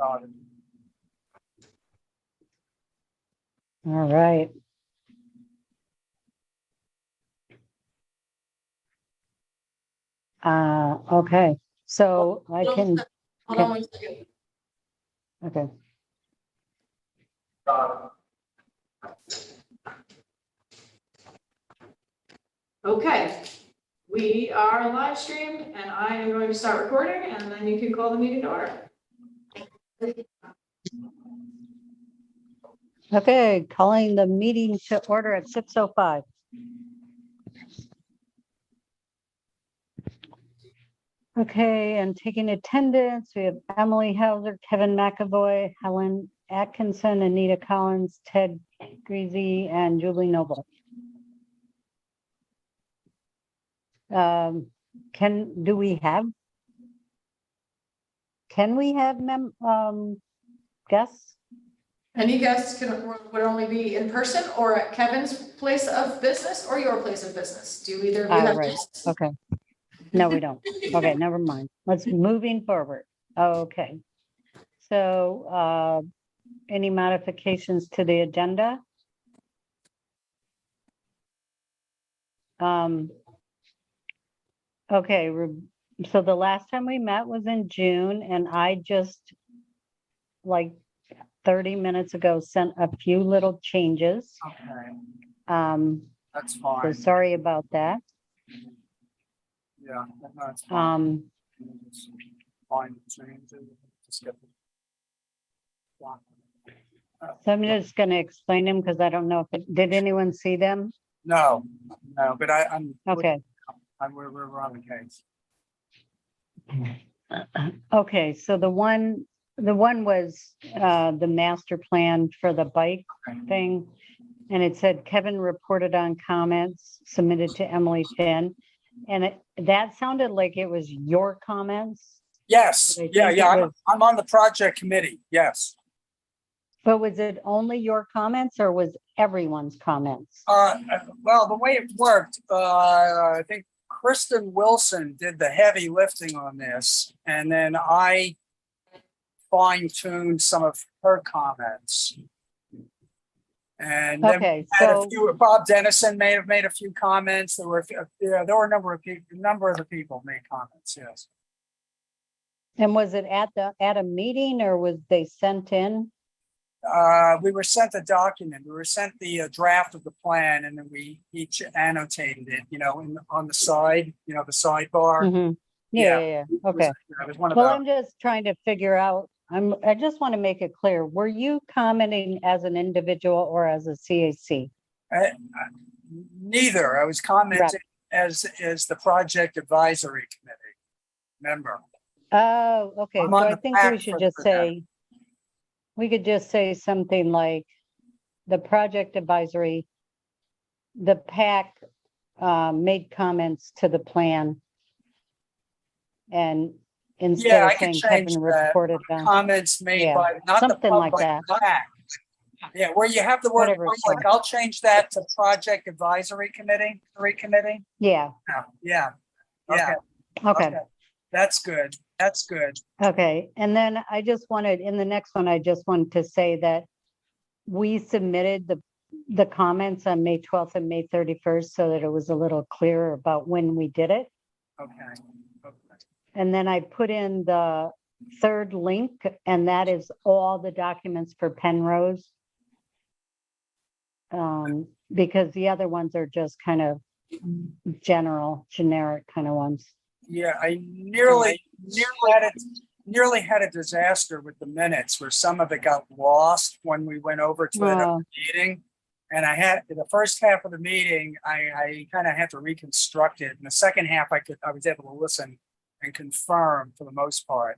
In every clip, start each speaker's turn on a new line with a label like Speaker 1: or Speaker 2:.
Speaker 1: Got it.
Speaker 2: All right. Okay, so I can,
Speaker 3: Hold on one second.
Speaker 2: okay,
Speaker 1: Got
Speaker 3: Okay, we are live streamed and I am going to start recording and then you can call the meeting to order.
Speaker 2: okay, calling the meeting to order at 6:05. Okay, and taking attendance, we have Emily Hauser, Kevin McAvoy, Helen Atkinson, Anita Collins, Ted Greasy, and Julie Noble. Can we have guests?
Speaker 3: Any guests would only be in person or at Kevin's place of business or your place of business. Do either of you have
Speaker 2: Right,
Speaker 3: guests?
Speaker 2: okay. No, we don't. Okay, never mind. Let's moving forward. Okay. So, any modifications to the agenda? Okay, so the last time we met was in June and I just like 30 minutes ago sent a few little changes.
Speaker 1: Okay, that's
Speaker 2: So
Speaker 1: fine.
Speaker 2: sorry about that.
Speaker 1: Yeah, that's fine.
Speaker 2: Um,
Speaker 1: Fine, change it. Just get the block.
Speaker 2: so I'm just going to explain them because I don't know if did anyone see them?
Speaker 1: No, but I'm.
Speaker 2: Okay.
Speaker 1: We're on the case.
Speaker 2: Okay, so the one was the master plan for the bike thing. And it said Kevin reported on comments submitted to Emily Finn. And that sounded like it was your comments,
Speaker 1: Yes,
Speaker 2: I think
Speaker 1: yeah,
Speaker 2: it was-
Speaker 1: I'm on the project committee, yes.
Speaker 2: but was it only your comments or was everyone's comments?
Speaker 1: Well, the way it worked, I think Kristen Wilson did the heavy lifting on this, and then I fine-tuned some of her comments. And then
Speaker 2: Okay,
Speaker 1: we had a
Speaker 2: so,
Speaker 1: few, Bob Dennison may have made a few comments. There were a number of people, made comments, yes.
Speaker 2: and was it at a meeting or was they sent in?
Speaker 1: We were sent a document. We were sent the draft of the plan, and then we each annotated it, on the side, the sidebar.
Speaker 2: Mhm. Yeah, okay.
Speaker 1: It was one of
Speaker 2: Well,
Speaker 1: those.
Speaker 2: I'm just trying to figure out, I just want to make it clear, were you commenting as an individual or as a CAC?
Speaker 1: Neither. I was commenting as the project advisory committee member.
Speaker 2: Oh, okay,
Speaker 1: I'm
Speaker 2: so
Speaker 1: on
Speaker 2: I
Speaker 1: the
Speaker 2: think we
Speaker 1: PAC
Speaker 2: should
Speaker 1: for
Speaker 2: just
Speaker 1: that.
Speaker 2: say, we could just say something like, the project advisory, the PAC made comments to the plan. And
Speaker 1: Yeah,
Speaker 2: instead
Speaker 1: I
Speaker 2: of
Speaker 1: could
Speaker 2: saying
Speaker 1: change
Speaker 2: Kevin
Speaker 1: that.
Speaker 2: reported on,
Speaker 1: Comments made
Speaker 2: Yeah,
Speaker 1: by, not the
Speaker 2: something like
Speaker 1: public,
Speaker 2: that.
Speaker 1: the PAC. Yeah, where you have the word
Speaker 2: Whatever it's
Speaker 1: public, I'll change that to project advisory committee,
Speaker 2: yeah,
Speaker 1: Yeah.
Speaker 2: okay.
Speaker 1: That's good. That's good.
Speaker 2: Okay, and then I just wanted, in the next one, I just wanted to say that we submitted the comments on May 12th and May 31st so that it was a little clearer about when we did it.
Speaker 1: Okay.
Speaker 2: And then I put in the third link, and that is all the documents for Penrose. Because the other ones are just kind of generic kind of ones.
Speaker 1: Yeah, I nearly had a disaster with the minutes where some of it got lost when we went over to another meeting. And I had the first half of the meeting, I kind of had to reconstruct it. And the second half, I was able to listen and confirm for the most part,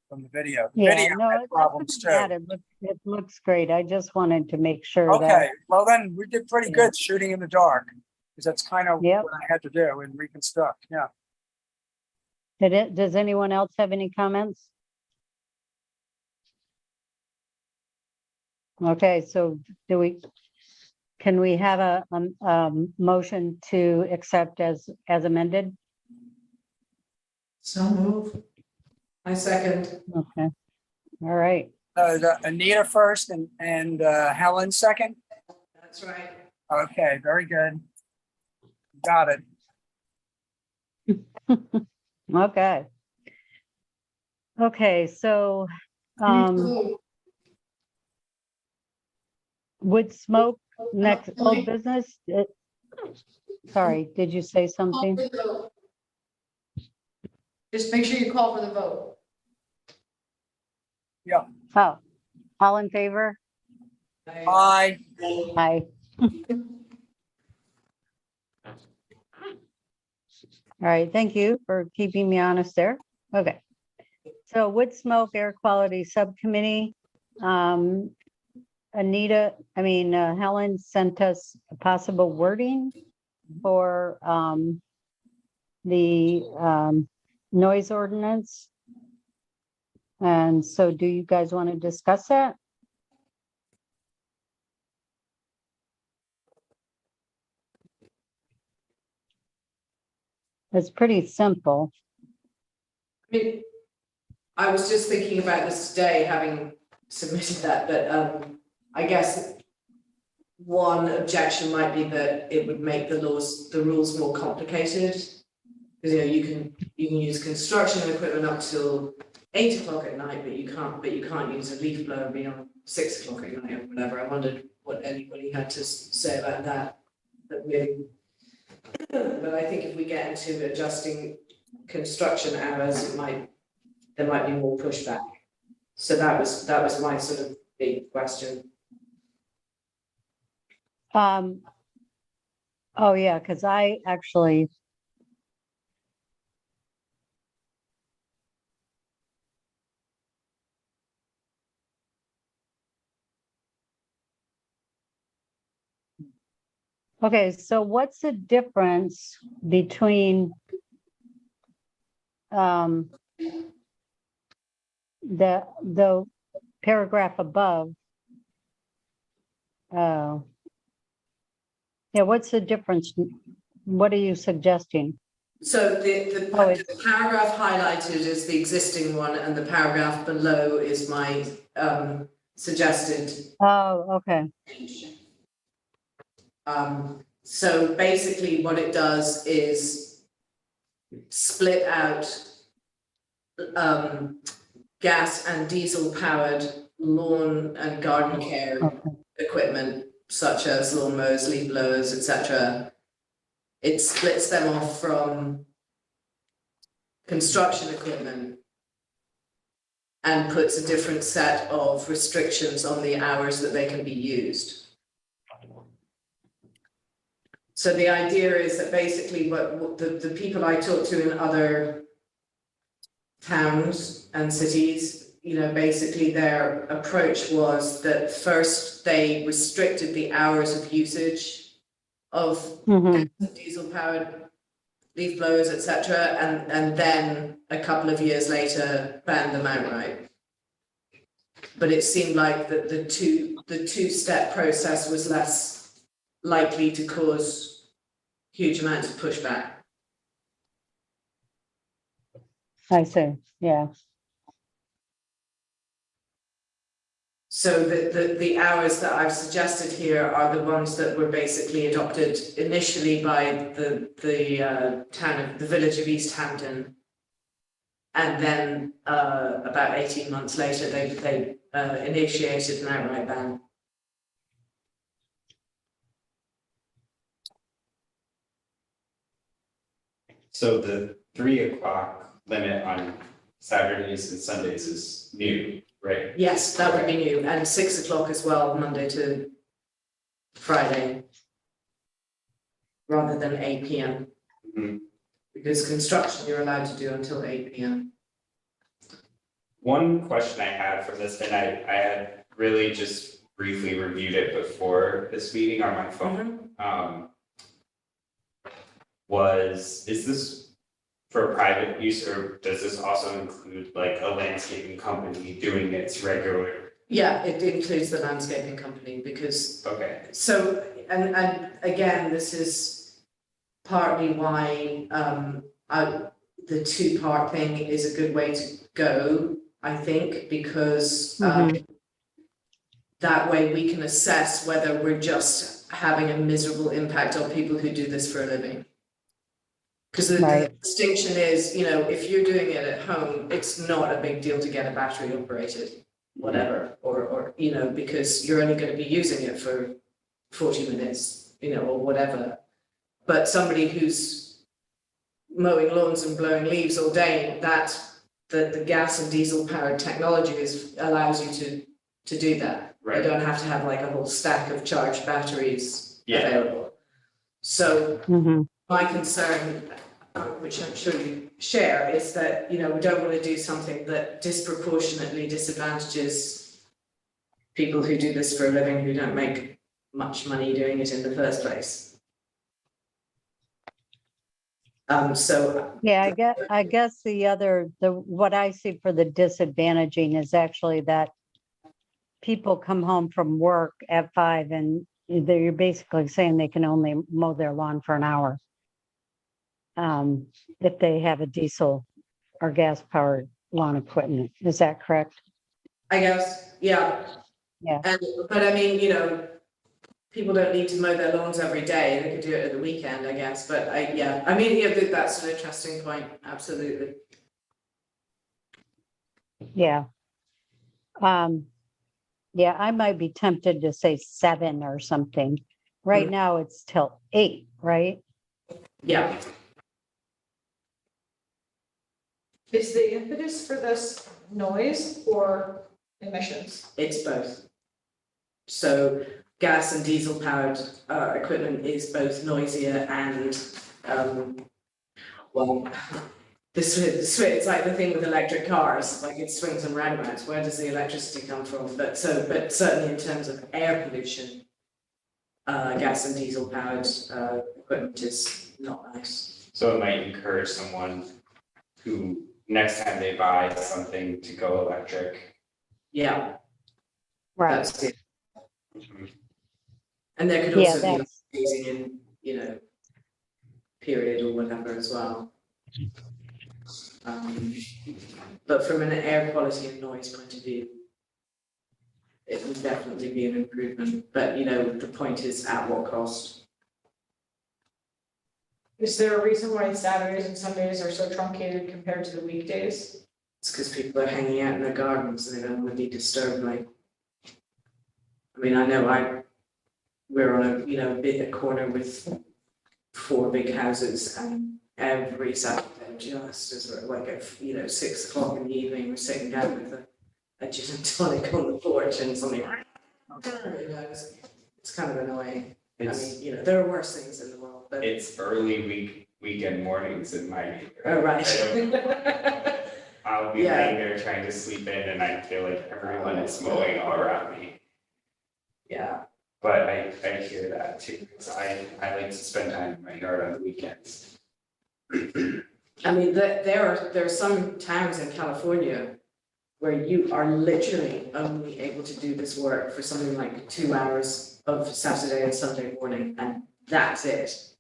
Speaker 1: from the video. The
Speaker 2: Yeah,
Speaker 1: video
Speaker 2: no,
Speaker 1: had
Speaker 2: it
Speaker 1: problems
Speaker 2: doesn't matter.
Speaker 1: too.
Speaker 2: It looks great. I just wanted to make sure
Speaker 1: Okay,
Speaker 2: that,
Speaker 1: well then we did pretty good shooting in the dark, because that's kind of
Speaker 2: Yep.
Speaker 1: what I had to do and reconstruct. Yeah.
Speaker 2: does anyone else have any comments? Okay, so can we have a motion to accept as amended?
Speaker 3: So move. I second.
Speaker 2: Okay. All right.
Speaker 1: Anita first and Helen second.
Speaker 3: That's right.
Speaker 1: Okay, very good. Got it.
Speaker 2: Okay. Okay, so, wood smoke, next old business? Sorry, did you say
Speaker 3: Call
Speaker 2: something?
Speaker 3: for the vote. Just make sure you call for the vote.
Speaker 2: Oh, all in favor?
Speaker 1: Aye.
Speaker 2: Aye. All right, thank you for keeping me honest there. Okay. So wood smoke air quality subcommittee. Anita, Helen sent us a possible wording for the noise ordinance. And so do you guys want to discuss that? It's pretty simple.
Speaker 4: I mean, I was just thinking about this today, having submitted that, but I guess one objection might be that it would make the rules more complicated. Because, you can use construction equipment up till 8 o'clock at night, but you can't use a leaf blower beyond 6 o'clock at night or whatever. I wondered what anybody had to say about that. But I think if we get into adjusting construction hours, there might be more pushback. So that was my sort of big question.
Speaker 2: Oh, yeah, because I actually. Okay, so what's the difference between the paragraph above? Yeah, what's the difference? What are you suggesting?
Speaker 4: So the paragraph highlighted is the existing one, and the paragraph below is my suggested.
Speaker 2: Oh, okay.
Speaker 4: So basically what it does is split out gas and diesel powered lawn and garden care equipment, such as lawnmowers, leaf blowers, etc. It splits them off from construction equipment and puts a different set of restrictions on the hours that they can be used. So the idea is that basically what the people I talk to in other towns and cities, basically their approach was that first they restricted the hours of usage of diesel powered leaf blowers, etc., and then a couple of years later banned them outright. But it seemed like that the two-step process was less likely to cause huge amounts of pushback.
Speaker 2: I see, yeah.
Speaker 4: So the hours that I've suggested here are the ones that were basically adopted initially by the village of East Hampton. And then about 18 months later, they initiated an outright ban.
Speaker 5: So the 3 o'clock limit on Saturdays and Sundays is new, right?
Speaker 4: Yes, that would be new, and 6 o'clock as well, Monday to Friday, rather than 8 p.m.
Speaker 5: Mhm.
Speaker 4: Because construction you're allowed to do until 8 p.m.
Speaker 5: One question I had for this, and I had really just briefly reviewed it before this meeting on my phone. Is this for private use, or does this also include like a landscaping company doing its regular?
Speaker 4: Yeah, it includes the landscaping company because.
Speaker 5: Okay.
Speaker 4: So, and again, this is partly why the two-part thing is a good way to go, I think, because
Speaker 2: Mhm.
Speaker 4: that way we can assess whether we're just having a miserable impact on people who do this for a living. Because the
Speaker 2: Right.
Speaker 4: distinction is, you know, if you're doing it at home, it's not a big deal to get a battery operated, whatever, or, you know, because you're only gonna be using it for 40 minutes, you know, or whatever. But somebody who's mowing lawns and blowing leaves all day, that, the gas and diesel powered technology allows you to do that. You
Speaker 5: Right.
Speaker 4: don't have to have like a whole stack of charged batteries
Speaker 5: Yeah.
Speaker 4: available. So
Speaker 2: Mhm.
Speaker 4: my concern, which I'm sure you share, is that, you know, we don't want to do something that disproportionately disadvantages people who do this for a living, who don't make much money doing it in the first place. So,
Speaker 2: Yeah, I guess what I see for the disadvantaging is actually that people come home from work at 5 and you're basically saying they can only mow their lawn for an hour. If they have a diesel or gas powered lawn equipment. Is that correct?
Speaker 4: I guess, yeah.
Speaker 2: Yeah.
Speaker 4: But I mean, you know, people don't need to mow their lawns every day, they could do it at the weekend, I guess, but I mean, yeah, that's an interesting point, absolutely.
Speaker 2: Yeah. Yeah, I might be tempted to say 7 or something. Right now it's till 8, right?
Speaker 4: Yeah,
Speaker 3: Is the impetus for this noise or emissions?
Speaker 4: it's both. So gas and diesel powered equipment is both noisier and well, it's like the thing with electric cars, like it swings and roundabouts. Where does the electricity come from? But certainly in terms of air pollution, gas and diesel powered equipment is not nice.
Speaker 5: So it might encourage someone who, next time they buy something, to go electric.
Speaker 4: Yeah,
Speaker 2: Right.
Speaker 4: that's it. And there could
Speaker 2: Yeah,
Speaker 4: also be like
Speaker 2: that's,
Speaker 4: phasing in, you know, period or whatever as well. But from an air quality and noise point of view, it would definitely be an improvement, but you know, the point is at what cost?
Speaker 3: Is there a reason why Saturdays and Sundays are so truncated compared to the weekdays?
Speaker 4: It's because people are hanging out in their gardens and they don't want to be disturbed, like. I mean, I know we're on a, you know, a corner with 4 big houses, and every Saturday, just as like at, you know, 6 o'clock in the evening, we're sitting down with a gin and tonic on the porch and something, you know, it's kind of annoying. I
Speaker 5: It's,
Speaker 4: mean, you know, there are worse things in the world, but.
Speaker 5: it's early weekend mornings in my neighborhood.
Speaker 4: Oh, right.
Speaker 5: I'll be
Speaker 4: Yeah.
Speaker 5: laying there trying to sleep in and I feel like everyone is mowing all around me.
Speaker 4: Yeah,
Speaker 5: But I hear that too, because I like to spend time in my yard on the weekends.
Speaker 4: I mean, there are some towns in California where you are literally only able to do this work for something like 2 hours of Saturday and Sunday morning, and that's it.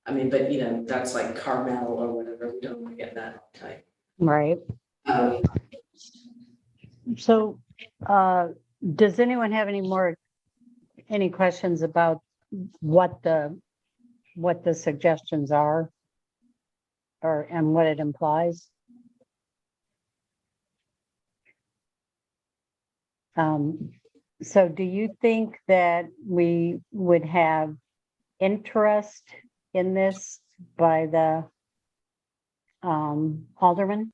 Speaker 4: I mean, but you know, that's like Carmel or whatever, we don't want to get that type.
Speaker 2: right. So, does anyone have any questions about what the suggestions are? And what it implies? So do you think that we would have interest in this by the alderman?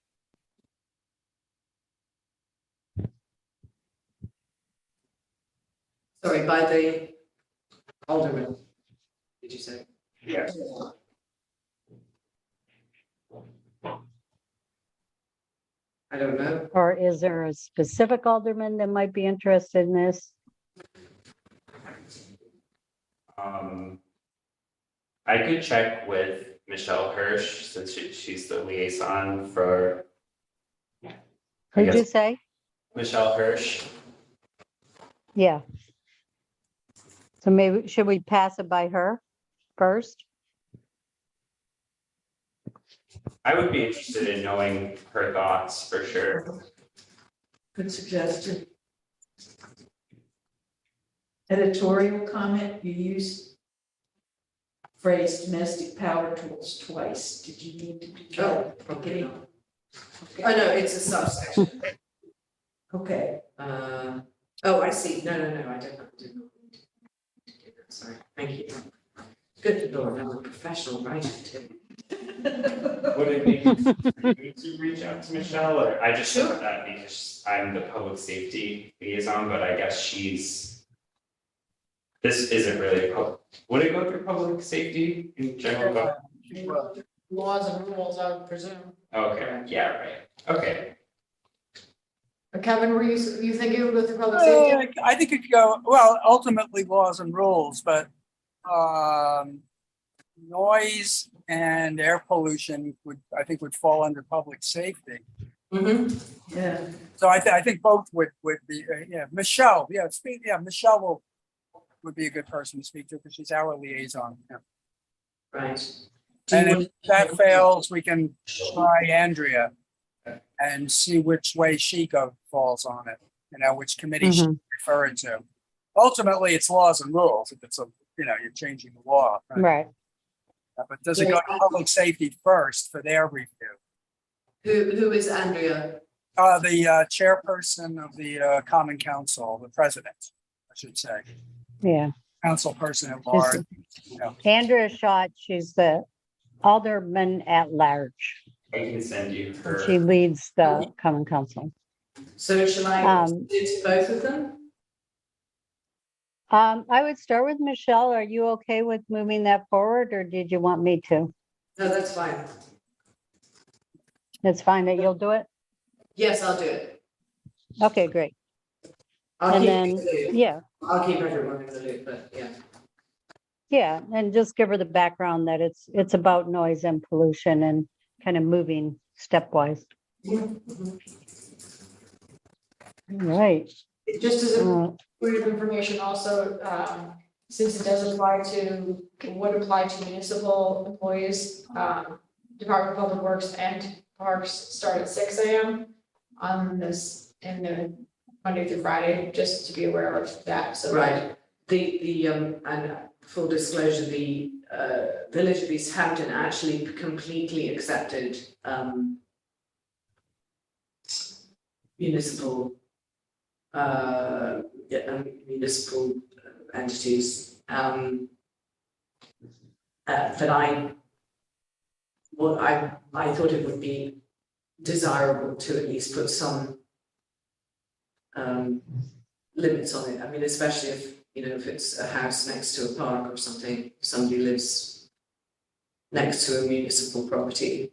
Speaker 4: Sorry, by the alderman, did you say?
Speaker 5: Yeah.
Speaker 4: I don't know.
Speaker 2: Or is there a specific alderman that might be interested in this?
Speaker 5: I could check with Michelle Hirsch, since she's the liaison for. I
Speaker 2: Who'd you
Speaker 5: guess
Speaker 2: say?
Speaker 5: Michelle Hirsch.
Speaker 2: Yeah. So maybe, should we pass it by her first?
Speaker 5: I would be interested in knowing her thoughts for sure.
Speaker 6: Good suggestion. Editorial comment, you used phrase domestic power tools twice. Did you need to do that?
Speaker 4: Oh, probably not.
Speaker 6: Okay.
Speaker 4: Oh, no, it's a subsection.
Speaker 6: Okay,
Speaker 4: Oh, I see. No, I did not need to do that. Sorry, thank you. Good Lord, I'm a professional writer too.
Speaker 5: Would it make sense for you to reach out to Michelle, or I just
Speaker 4: Sure.
Speaker 5: thought that because I'm the public safety liaison, but I guess this isn't really would it go through public safety in general?
Speaker 3: Laws and rules, I would presume.
Speaker 5: Okay, yeah, right, okay.
Speaker 3: Kevin, were you thinking it would go through public safety?
Speaker 1: I think it could go, well, ultimately laws and rules, but noise and air pollution I think would fall under public safety.
Speaker 4: Mm-hmm.
Speaker 6: yeah.
Speaker 1: So I think both would be, Michelle, Michelle would be a good person to speak to because she's our liaison. Yeah.
Speaker 4: Right.
Speaker 1: And if that fails, we can try Andrea and see which way she falls on it, which committee she's referring to. Ultimately, it's laws and rules. If it's you're changing the law.
Speaker 2: Right.
Speaker 1: But does it go to public safety first for their review?
Speaker 4: Who is Andrea?
Speaker 1: The chairperson of the Common Council, the president, I should say,
Speaker 2: Yeah.
Speaker 1: council person at large.
Speaker 2: Andrea Schott, she's the alderman at large.
Speaker 5: I can send you her.
Speaker 2: She leads the Common Council.
Speaker 4: So shall I do to both of them?
Speaker 2: I would start with Michelle. Are you okay with moving that forward, or did you want me to?
Speaker 4: No, that's fine.
Speaker 2: It's fine that you'll do it?
Speaker 4: Yes, I'll do it.
Speaker 2: Okay, great.
Speaker 4: I'll
Speaker 2: And
Speaker 4: keep
Speaker 2: then,
Speaker 4: you in the loop.
Speaker 2: yeah,
Speaker 4: I'll keep everyone in the loop, but yeah.
Speaker 2: yeah, and just give her the background that it's about noise and pollution and kind of moving stepwise. Right.
Speaker 3: Just as a
Speaker 2: Uh,
Speaker 3: point of information also, since it does apply to, it would apply to municipal employees, Department of Public Works and Parks start at 6 a.m. on this, in the Monday through Friday, just to be aware of that, so.
Speaker 4: Right. And full disclosure, the Village of East Hampton actually completely accepted municipal municipal entities. But I thought it would be desirable to at least put some limits on it. I mean, especially if it's a house next to a park or something, somebody lives next to a municipal property.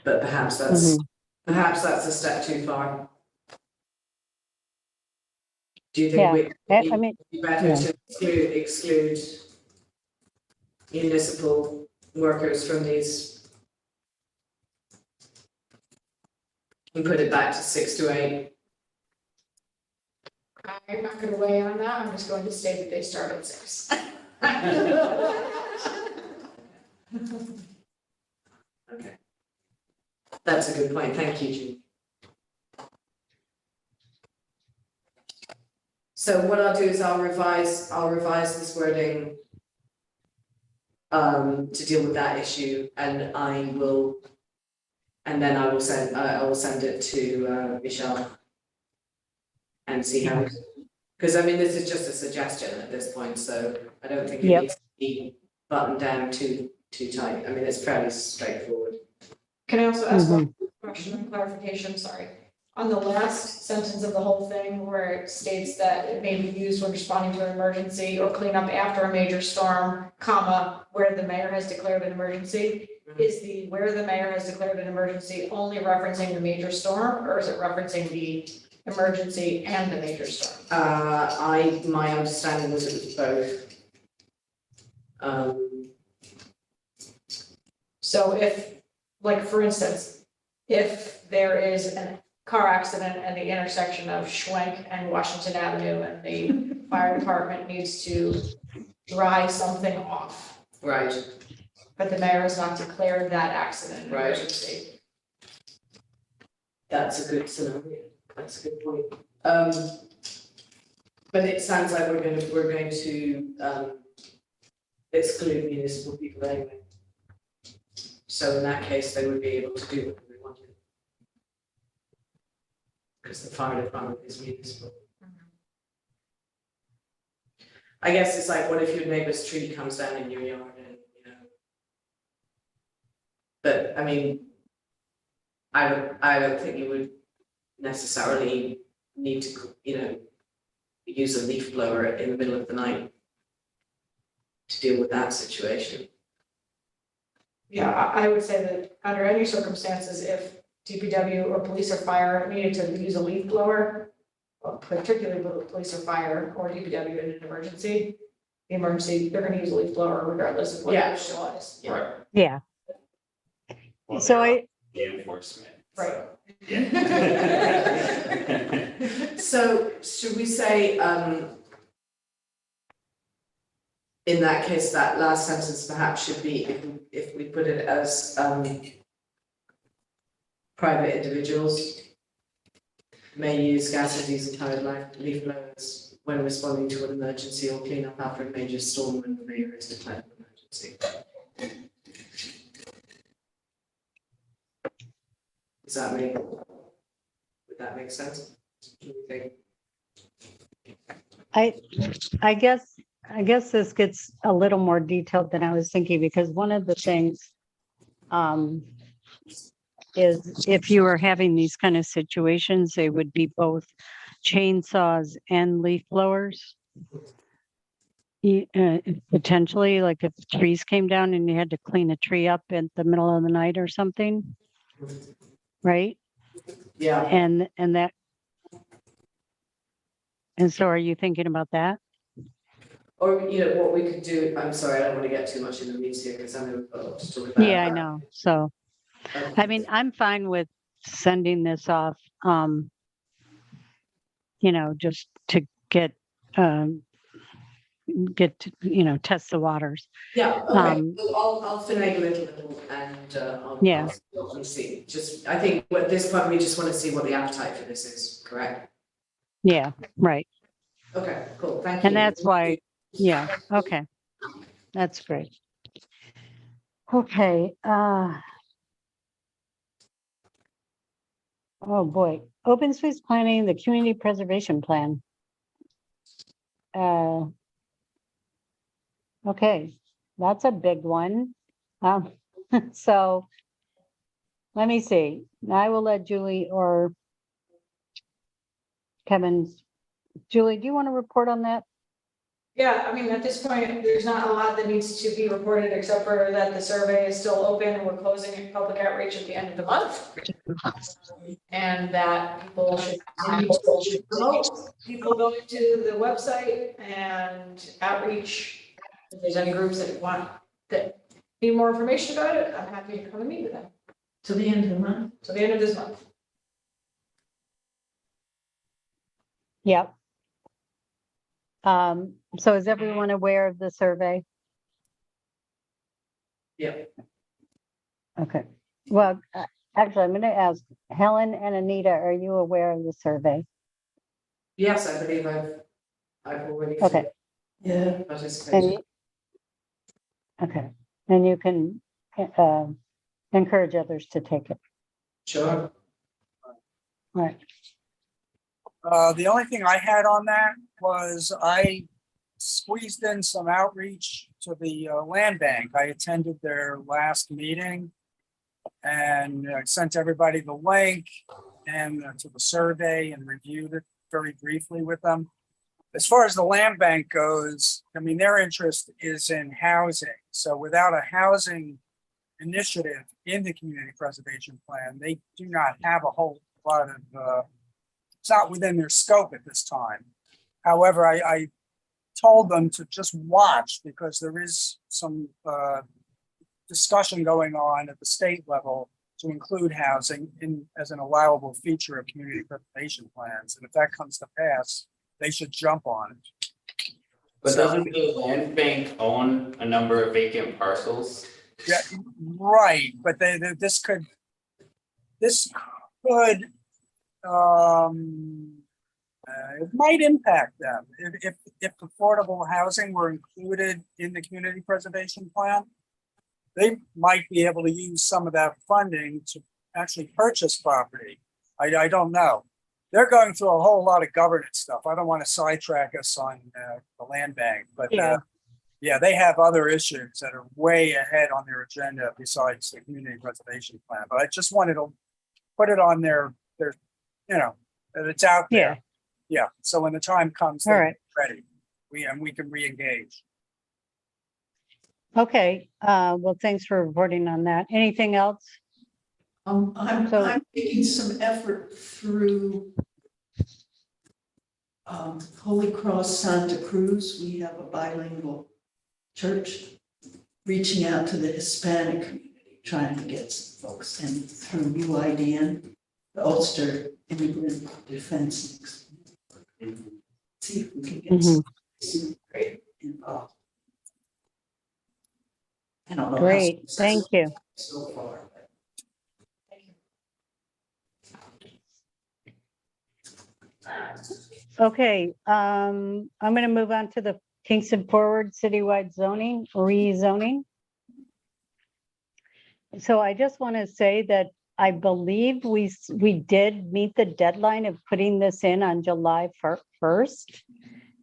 Speaker 4: But perhaps that's a step too far. Do you think
Speaker 2: I mean,
Speaker 4: it'd be better to exclude municipal workers from these? And put it back to 6 to 8?
Speaker 3: I'm not gonna weigh in on that, I'm just going to state that they start at 6.
Speaker 4: Okay. That's a good point, thank you, Jean. So what I'll do is I'll revise this wording to deal with that issue, and then I will send it to Michelle and see how, because I mean, this is just a suggestion at this point, so I don't think it needs to be buttoned down too tight. I mean, it's fairly straightforward.
Speaker 3: Can I also ask one question and clarification, sorry? On the last sentence of the whole thing where it states that it may be used when responding to an emergency or clean up after a major storm, comma, where the mayor has declared an emergency, is the where the mayor has declared an emergency only referencing the major storm, or is it referencing the emergency and the major storm?
Speaker 4: My understanding was it was both.
Speaker 3: So if, like, for instance, if there is a car accident at the intersection of Schwenk and Washington Avenue and the fire department needs to dry something off,
Speaker 4: Right,
Speaker 3: but the mayor has not declared that accident an
Speaker 4: Right.
Speaker 3: emergency.
Speaker 4: that's a good scenario. That's a good point. But it sounds like we're going to exclude municipal people anyway. So in that case, they would be able to do whatever they wanted. Because the fire department is municipal. I guess it's like, what if your neighbor's tree comes down in your yard and, you know. But I mean, I don't think you would necessarily need to, you know, use a leaf blower in the middle of the night to deal with that situation.
Speaker 3: Yeah, I would say that under any circumstances, if DPW or police or fire needed to use a leaf blower, well, particularly with police or fire or DPW in an emergency, they're gonna use a leaf blower regardless of what
Speaker 4: Yeah.
Speaker 3: the issue is.
Speaker 5: Right.
Speaker 2: Yeah.
Speaker 5: Well,
Speaker 2: So
Speaker 5: they're the enforcement.
Speaker 3: Right.
Speaker 5: So, yeah.
Speaker 4: So should we say, in that case, that last sentence perhaps should be, if we put it as, private individuals may use gas and diesel powered leaf blowers when responding to an emergency or clean up after a major storm when the mayor is declared an emergency. Does that make, would that make sense? Do you think?
Speaker 2: I guess this gets a little more detailed than I was thinking, because one of the things is if you were having these kind of situations, they would be both chainsaws and leaf blowers. Potentially, like if trees came down and you had to clean a tree up in the middle of the night or something, right?
Speaker 4: Yeah,
Speaker 2: And that. And so are you thinking about that?
Speaker 4: or, you know, what we could do, I'm sorry, I don't want to get too much in the weeds here, because I know we've got a lot to talk about.
Speaker 2: Yeah, I know. So, I mean, I'm fine with sending this off, you know, just to get to, you know, test the waters.
Speaker 4: Yeah, okay,
Speaker 2: Um,
Speaker 4: well, I'll finagle it a little and, I'll.
Speaker 2: Yeah.
Speaker 4: I'll see, just, I think at this point, we just want to see what the appetite for this is, correct?
Speaker 2: Yeah, right.
Speaker 4: Okay, cool, thank you.
Speaker 2: And that's why, yeah, okay. That's great. Okay, oh boy, open space planning, the community preservation plan. Okay, that's a big one. So let me see. I will let Julie or Kevin. Julie, do you want to report on that?
Speaker 3: Yeah, I mean, at this point, there's not a lot that needs to be reported, except for that the survey is still open and we're closing public outreach at the end of the month. And that people should promote people going to the website and outreach. If there's any groups that need more information about it, I'm happy to come and meet with them.
Speaker 6: To the end of the month?
Speaker 3: To the end of this month.
Speaker 2: Yep. So is everyone aware of the survey?
Speaker 4: Yeah,
Speaker 2: Okay, well, actually, I'm going to ask Helen and Anita, are you aware of the survey?
Speaker 4: yes, I believe I've already.
Speaker 2: Okay.
Speaker 6: Yeah.
Speaker 4: Participated.
Speaker 2: And okay, and you can encourage others to take it.
Speaker 4: Sure.
Speaker 2: Right.
Speaker 1: The only thing I had on that was I squeezed in some outreach to the land bank. I attended their last meeting and sent everybody the link and to the survey and reviewed it very briefly with them. As far as the land bank goes, I mean, their interest is in housing. So without a housing initiative in the community preservation plan, they do not have a whole lot of it's not within their scope at this time. However, I told them to just watch because there is some discussion going on at the state level to include housing in as an allowable feature of community preservation plans. And if that comes to pass, they should jump on it.
Speaker 5: But doesn't the land bank own a number of vacant parcels?
Speaker 1: Yeah, right. But this could It might impact them. If affordable housing were included in the community preservation plan, they might be able to use some of that funding to actually purchase property. I don't know. They're going through a whole lot of governance stuff. I don't want to sidetrack us on the land bank, but
Speaker 2: Yeah.
Speaker 1: yeah, they have other issues that are way ahead on their agenda besides the community preservation plan. But I just wanted to put it on their, that it's out there.
Speaker 2: Yeah.
Speaker 1: Yeah, so when the time comes,
Speaker 2: All
Speaker 1: they're
Speaker 2: right.
Speaker 1: ready. We can re-engage.
Speaker 2: Okay, well, thanks for reporting on that. Anything else? So-
Speaker 6: I'm making some effort through Holy Cross Santa Cruz. We have a bilingual church reaching out to the Hispanic community, trying to get some folks in through UIDN, the Ulster Immigrant Defense. See if we can get some great involved. I don't know. how
Speaker 2: Great, thank you.
Speaker 6: So far. But
Speaker 2: Okay, I'm gonna move on to the Kingston Forward citywide zoning, rezoning. So I just want to say that I believe we did meet the deadline of putting this in on July 1st.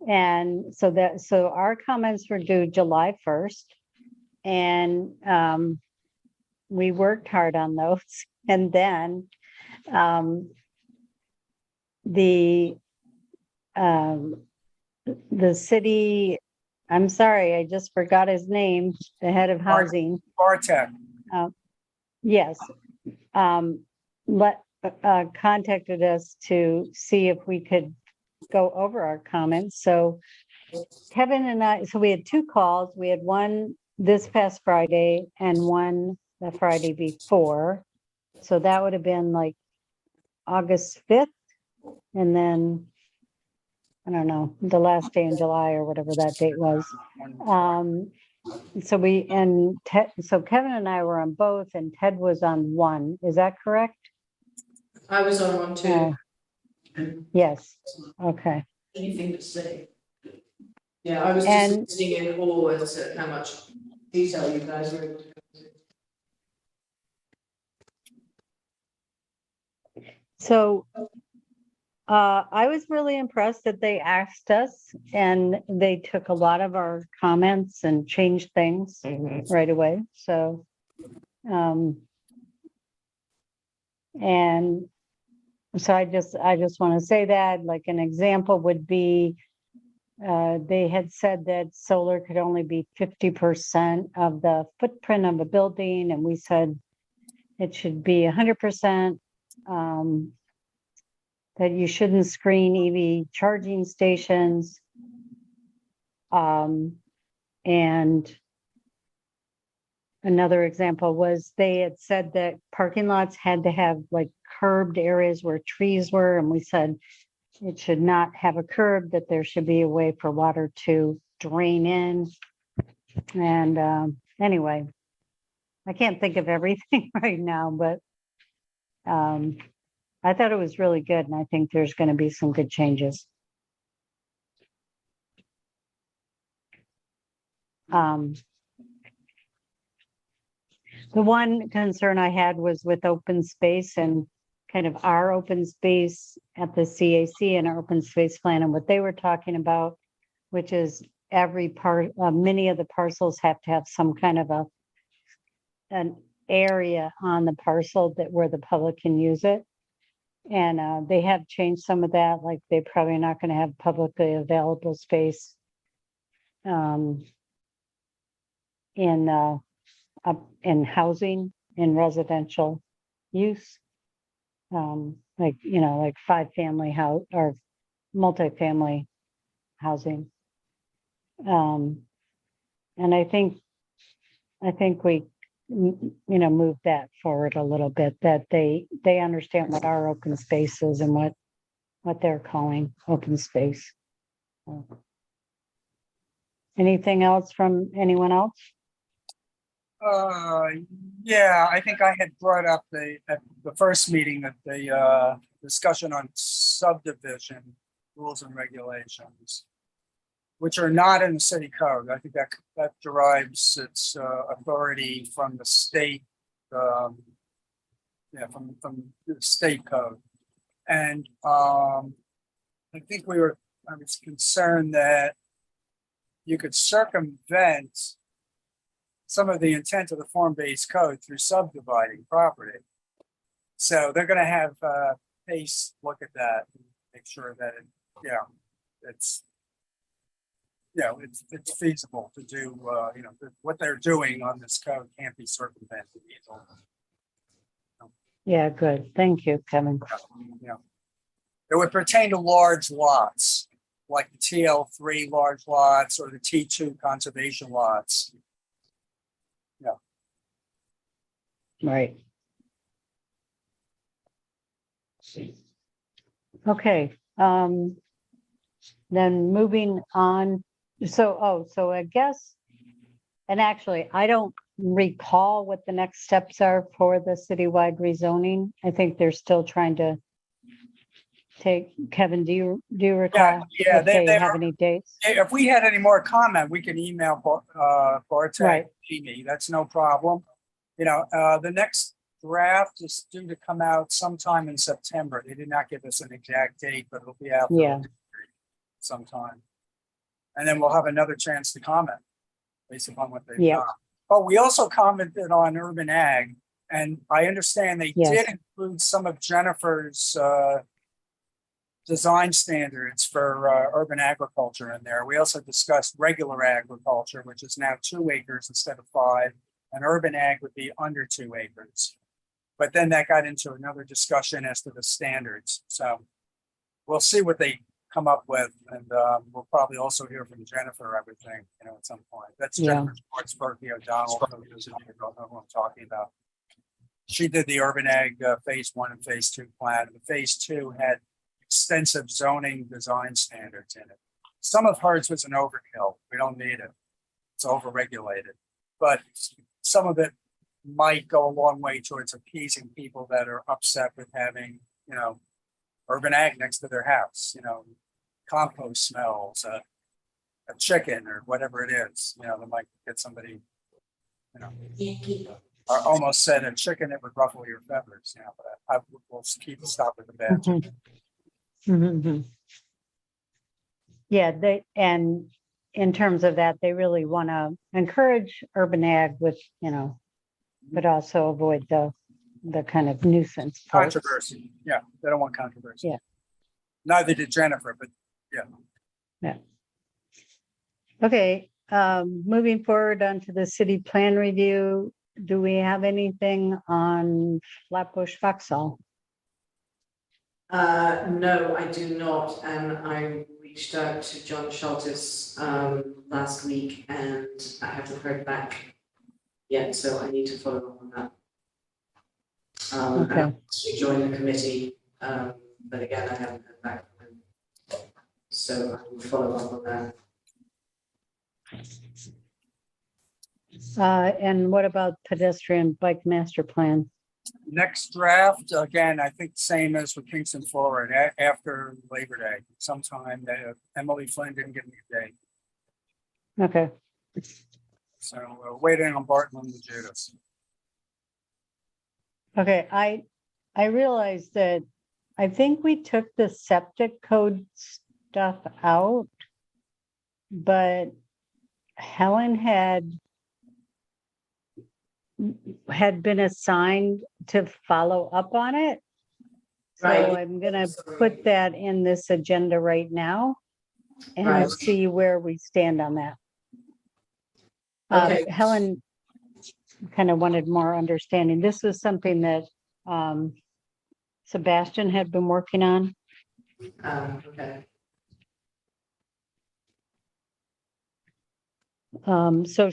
Speaker 2: And so our comments were due July 1st. And we worked hard on those. And then the city, I'm sorry, I just forgot his name, the head of housing.
Speaker 1: Bartek,
Speaker 2: Yes. Contacted us to see if we could go over our comments. So Kevin and I, so we had two calls. We had one this past Friday and one the Friday before. So that would have been like August 5th. And then, I don't know, the last day in July or whatever that date was. So so Kevin and I were on both and Ted was on one. Is that correct?
Speaker 4: I was on one too.
Speaker 2: Yes. Okay.
Speaker 6: anything to say?
Speaker 4: Yeah, I was
Speaker 2: And-
Speaker 4: just listening in awe as to how much detail you guys were able to go into.
Speaker 2: So I was really impressed that they asked us and they took a lot of our comments and changed things right away. So, and so I just want to say that, like, an example would be, they had said that solar could only be 50% of the footprint of a building, and we said it should be 100%. That you shouldn't screen EV charging stations. And another example was they had said that parking lots had to have like curbed areas where trees were, and we said it should not have a curb, that there should be a way for water to drain in. And anyway, I can't think of everything right now, but I thought it was really good, and I think there's going to be some good changes. The one concern I had was with open space and kind of our open space at the CAC and our open space plan and what they were talking about, which is every part, many of the parcels have to have some kind of an area on the parcel that where the public can use it. And they have changed some of that, like they're probably not going to have publicly available space in housing, in residential use. Like, like 5-family house or multifamily housing. And I think we move that forward a little bit, that they understand what our open space is and what they're calling open space. Anything else from anyone else?
Speaker 1: Yeah, I think I had brought up at the first meeting that the discussion on subdivision rules and regulations, which are not in the city code. I think that derives its authority from the state, from the state code. And I think I was concerned that you could circumvent some of the intent of the form-based code through subdividing property. So they're gonna have Pace look at that and make sure that it's feasible to do, what they're doing on this code can't be circumvented.
Speaker 2: Yeah, good. Thank you, Kevin.
Speaker 1: Yeah. It would pertain to large lots, like the TL3 large lots or the T2 conservation lots.
Speaker 2: Right. Okay, then moving on, so I guess, and actually, I don't recall what the next steps are for the citywide rezoning. I think they're still trying to Kevin, do you recall?
Speaker 1: Yeah,
Speaker 2: if they
Speaker 1: they
Speaker 2: have any dates?
Speaker 1: If we had any more comment, we can email Bartek,
Speaker 2: Right.
Speaker 1: me. That's no problem. The next draft is due to come out sometime in September. They did not give us an exact date, but it'll be out
Speaker 2: Yeah.
Speaker 1: sometime. And then we'll have another chance to comment based upon what they've
Speaker 2: Yeah.
Speaker 1: done. Oh, we also commented on urban ag, and I understand they
Speaker 2: Yes.
Speaker 1: did include some of Jennifer's design standards for urban agriculture in there. We also discussed regular agriculture, which is now 2 acres instead of 5, and urban ag would be under 2 acres. But then that got into another discussion as to the standards. So we'll see what they come up with, and we'll probably also hear from Jennifer, I would think, at some point. That's
Speaker 2: Yeah.
Speaker 1: Jennifer Schwartzberg O'Donnell, for those of you who don't know who I'm talking about. She did the urban ag phase 1 and phase 2 plan. The phase 2 had extensive zoning design standards in it. Some of hers was an overkill. We don't need it. It's overregulated. But some of it might go a long way towards appeasing people that are upset with having, urban ag next to their house, compost smells, a chicken or whatever it is, that might get somebody, I almost said a chicken that would ruffle your feathers, but I will stop with the bad.
Speaker 2: Mhm. Mhm. Yeah, and in terms of that, they really want to encourage urban ag with, but also avoid the kind of nuisance. parts.
Speaker 1: Controversy, yeah, they don't want controversy.
Speaker 2: Yeah.
Speaker 1: Neither did Jennifer, but
Speaker 2: Okay, moving forward onto the city plan review, do we have anything on Flatbush Foxhall?
Speaker 4: No, I do not, and I reached out to John Schultes last week and I haven't heard back yet, so I need to follow up on that.
Speaker 2: Okay.
Speaker 4: To join the committee, but again, I haven't heard back from him. So I will follow up on that.
Speaker 2: And what about pedestrian bike master plan?
Speaker 1: next draft, again, I think same as with Kingston Forward, after Labor Day, sometime that Emily Flynn didn't give me a date.
Speaker 2: Okay,
Speaker 1: So we're waiting on Barton and the Judas.
Speaker 2: okay, I realized that I think we took the septic code stuff out, but Helen had been assigned to follow up on it. So
Speaker 4: Right.
Speaker 2: I'm gonna put that in this agenda right now and
Speaker 4: Right.
Speaker 2: see where we stand on that.
Speaker 4: Okay.
Speaker 2: Helen kind of wanted more understanding. This was something that Sebastian had been working on.
Speaker 4: Okay.
Speaker 2: So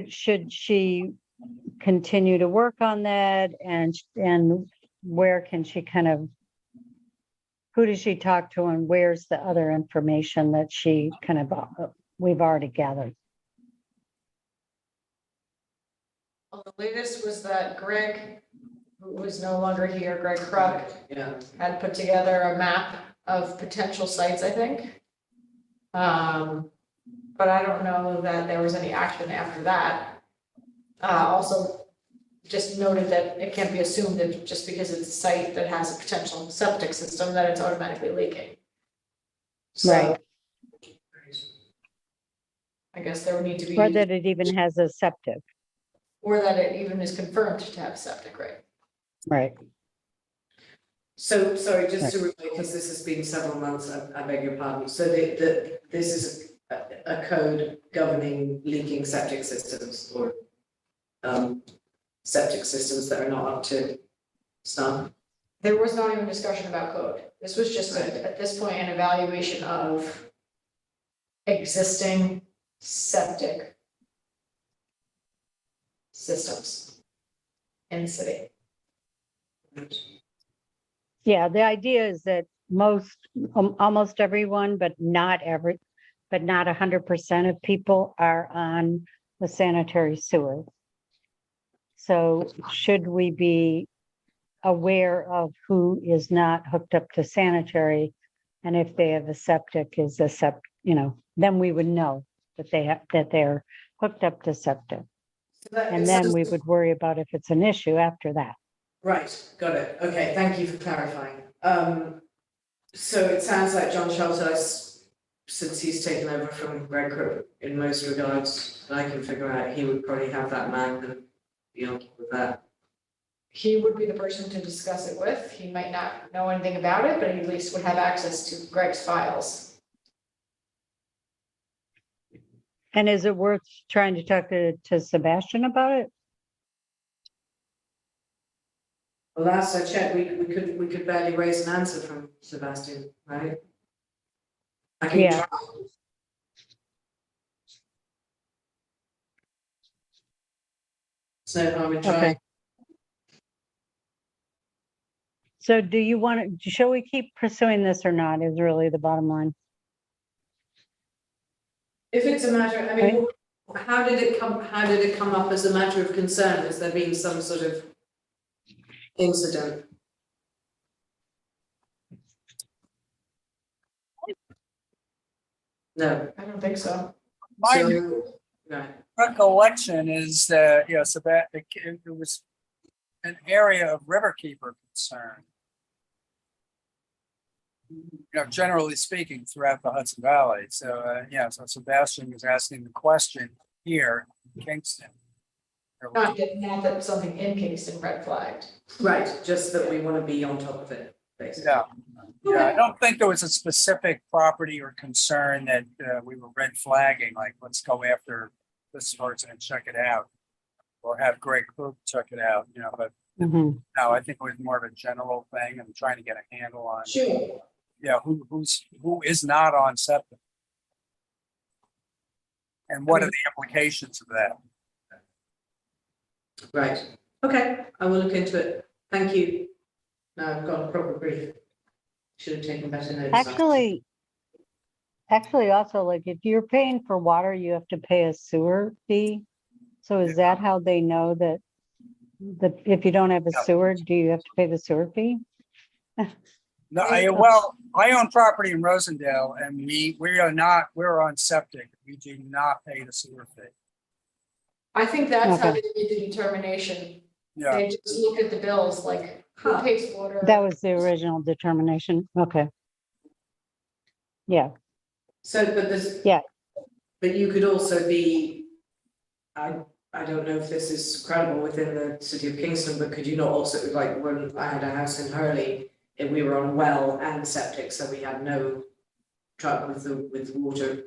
Speaker 2: should she continue to work on that, and where can she kind of, who does she talk to, and where's the other information that she kind of, we've already gathered?
Speaker 3: Well, the latest was that Greg, who was no longer here, Greg Kruk,
Speaker 4: Yeah,
Speaker 3: had put together a map of potential sites, I think. But I don't know that there was any action after that. Also, just noted that it can't be assumed that just because it's a site that has a potential septic system, that it's automatically leaking. So
Speaker 2: Right.
Speaker 3: I guess there would need to be,
Speaker 2: Or that it even has a septic,
Speaker 3: or that it even is confirmed to have septic, right?
Speaker 2: right?
Speaker 4: so, sorry, just to remind, because this has been several months, I beg your pardon, so this is a code governing leaking septic systems or septic systems that are not up to snuff.
Speaker 3: There was not even discussion about code. This was just at this point, an evaluation of existing septic systems in the city.
Speaker 2: Yeah, the idea is that almost everyone, but not 100% of people are on the sanitary sewer. So should we be aware of who is not hooked up to sanitary? And if they have a septic, then we would know that they're hooked up to septic. And then we would worry about if it's an issue after that.
Speaker 4: Right, got it. Okay, thank you for clarifying. So it sounds like John Shelter, since he's taken over from Greg Crook in most regards, that I can figure out, he would probably have that map and be on top of that.
Speaker 3: He would be the person to discuss it with. He might not know anything about it, but he at least would have access to Greg's files.
Speaker 2: And is it worth trying to talk to Sebastian about it?
Speaker 4: Well, last I checked, we could barely raise an answer from Sebastian, right? I can
Speaker 2: Yeah.
Speaker 4: try. It's no harm in trying.
Speaker 2: Okay. So do you want to, shall we keep pursuing this or not is really the bottom line.
Speaker 4: If it's a matter, I mean, how did it come up as a matter of concern? Has there been some sort of incident? No.
Speaker 3: I don't think so.
Speaker 1: My
Speaker 4: So, right.
Speaker 1: recollection is that, it was an area of riverkeeper concern. Generally speaking, throughout the Hudson Valley. So, so Sebastian was asking the question here in Kingston.
Speaker 3: Not that something in Kingston red flagged.
Speaker 4: Right, just that we want to be on top of it, basically.
Speaker 1: Yeah, I don't think there was a specific property or concern that we were red flagging, like, let's go after this person and check it out. Or have Greg Cook check it out, but
Speaker 2: Mhm.
Speaker 1: no, I think it was more of a general thing and trying to get a handle on,
Speaker 3: Sure.
Speaker 1: who is not on septic. And what are the implications of that?
Speaker 4: Right, okay, I will look into it. Thank you. Now I've got a proper brief. Should have taken better notes.
Speaker 2: Actually, also, like, if you're paying for water, you have to pay a sewer fee. So is that how they know that if you don't have a sewer, do you have to pay the sewer fee?
Speaker 1: No, I own property in Rosendale and we're on septic. We do not pay the sewer fee.
Speaker 3: I think that's how
Speaker 2: Okay.
Speaker 3: they did the determination.
Speaker 1: Yeah,
Speaker 3: They just looked at the bills, like who pays water.
Speaker 2: That was the original determination. Okay. Yeah,
Speaker 4: So, but there's.
Speaker 2: Yeah.
Speaker 4: But you could also be, I don't know if this is credible within the city of Kingston, but could you not also, like, when I had a house in Hurley, and we were on well and septic, so we had no trouble with water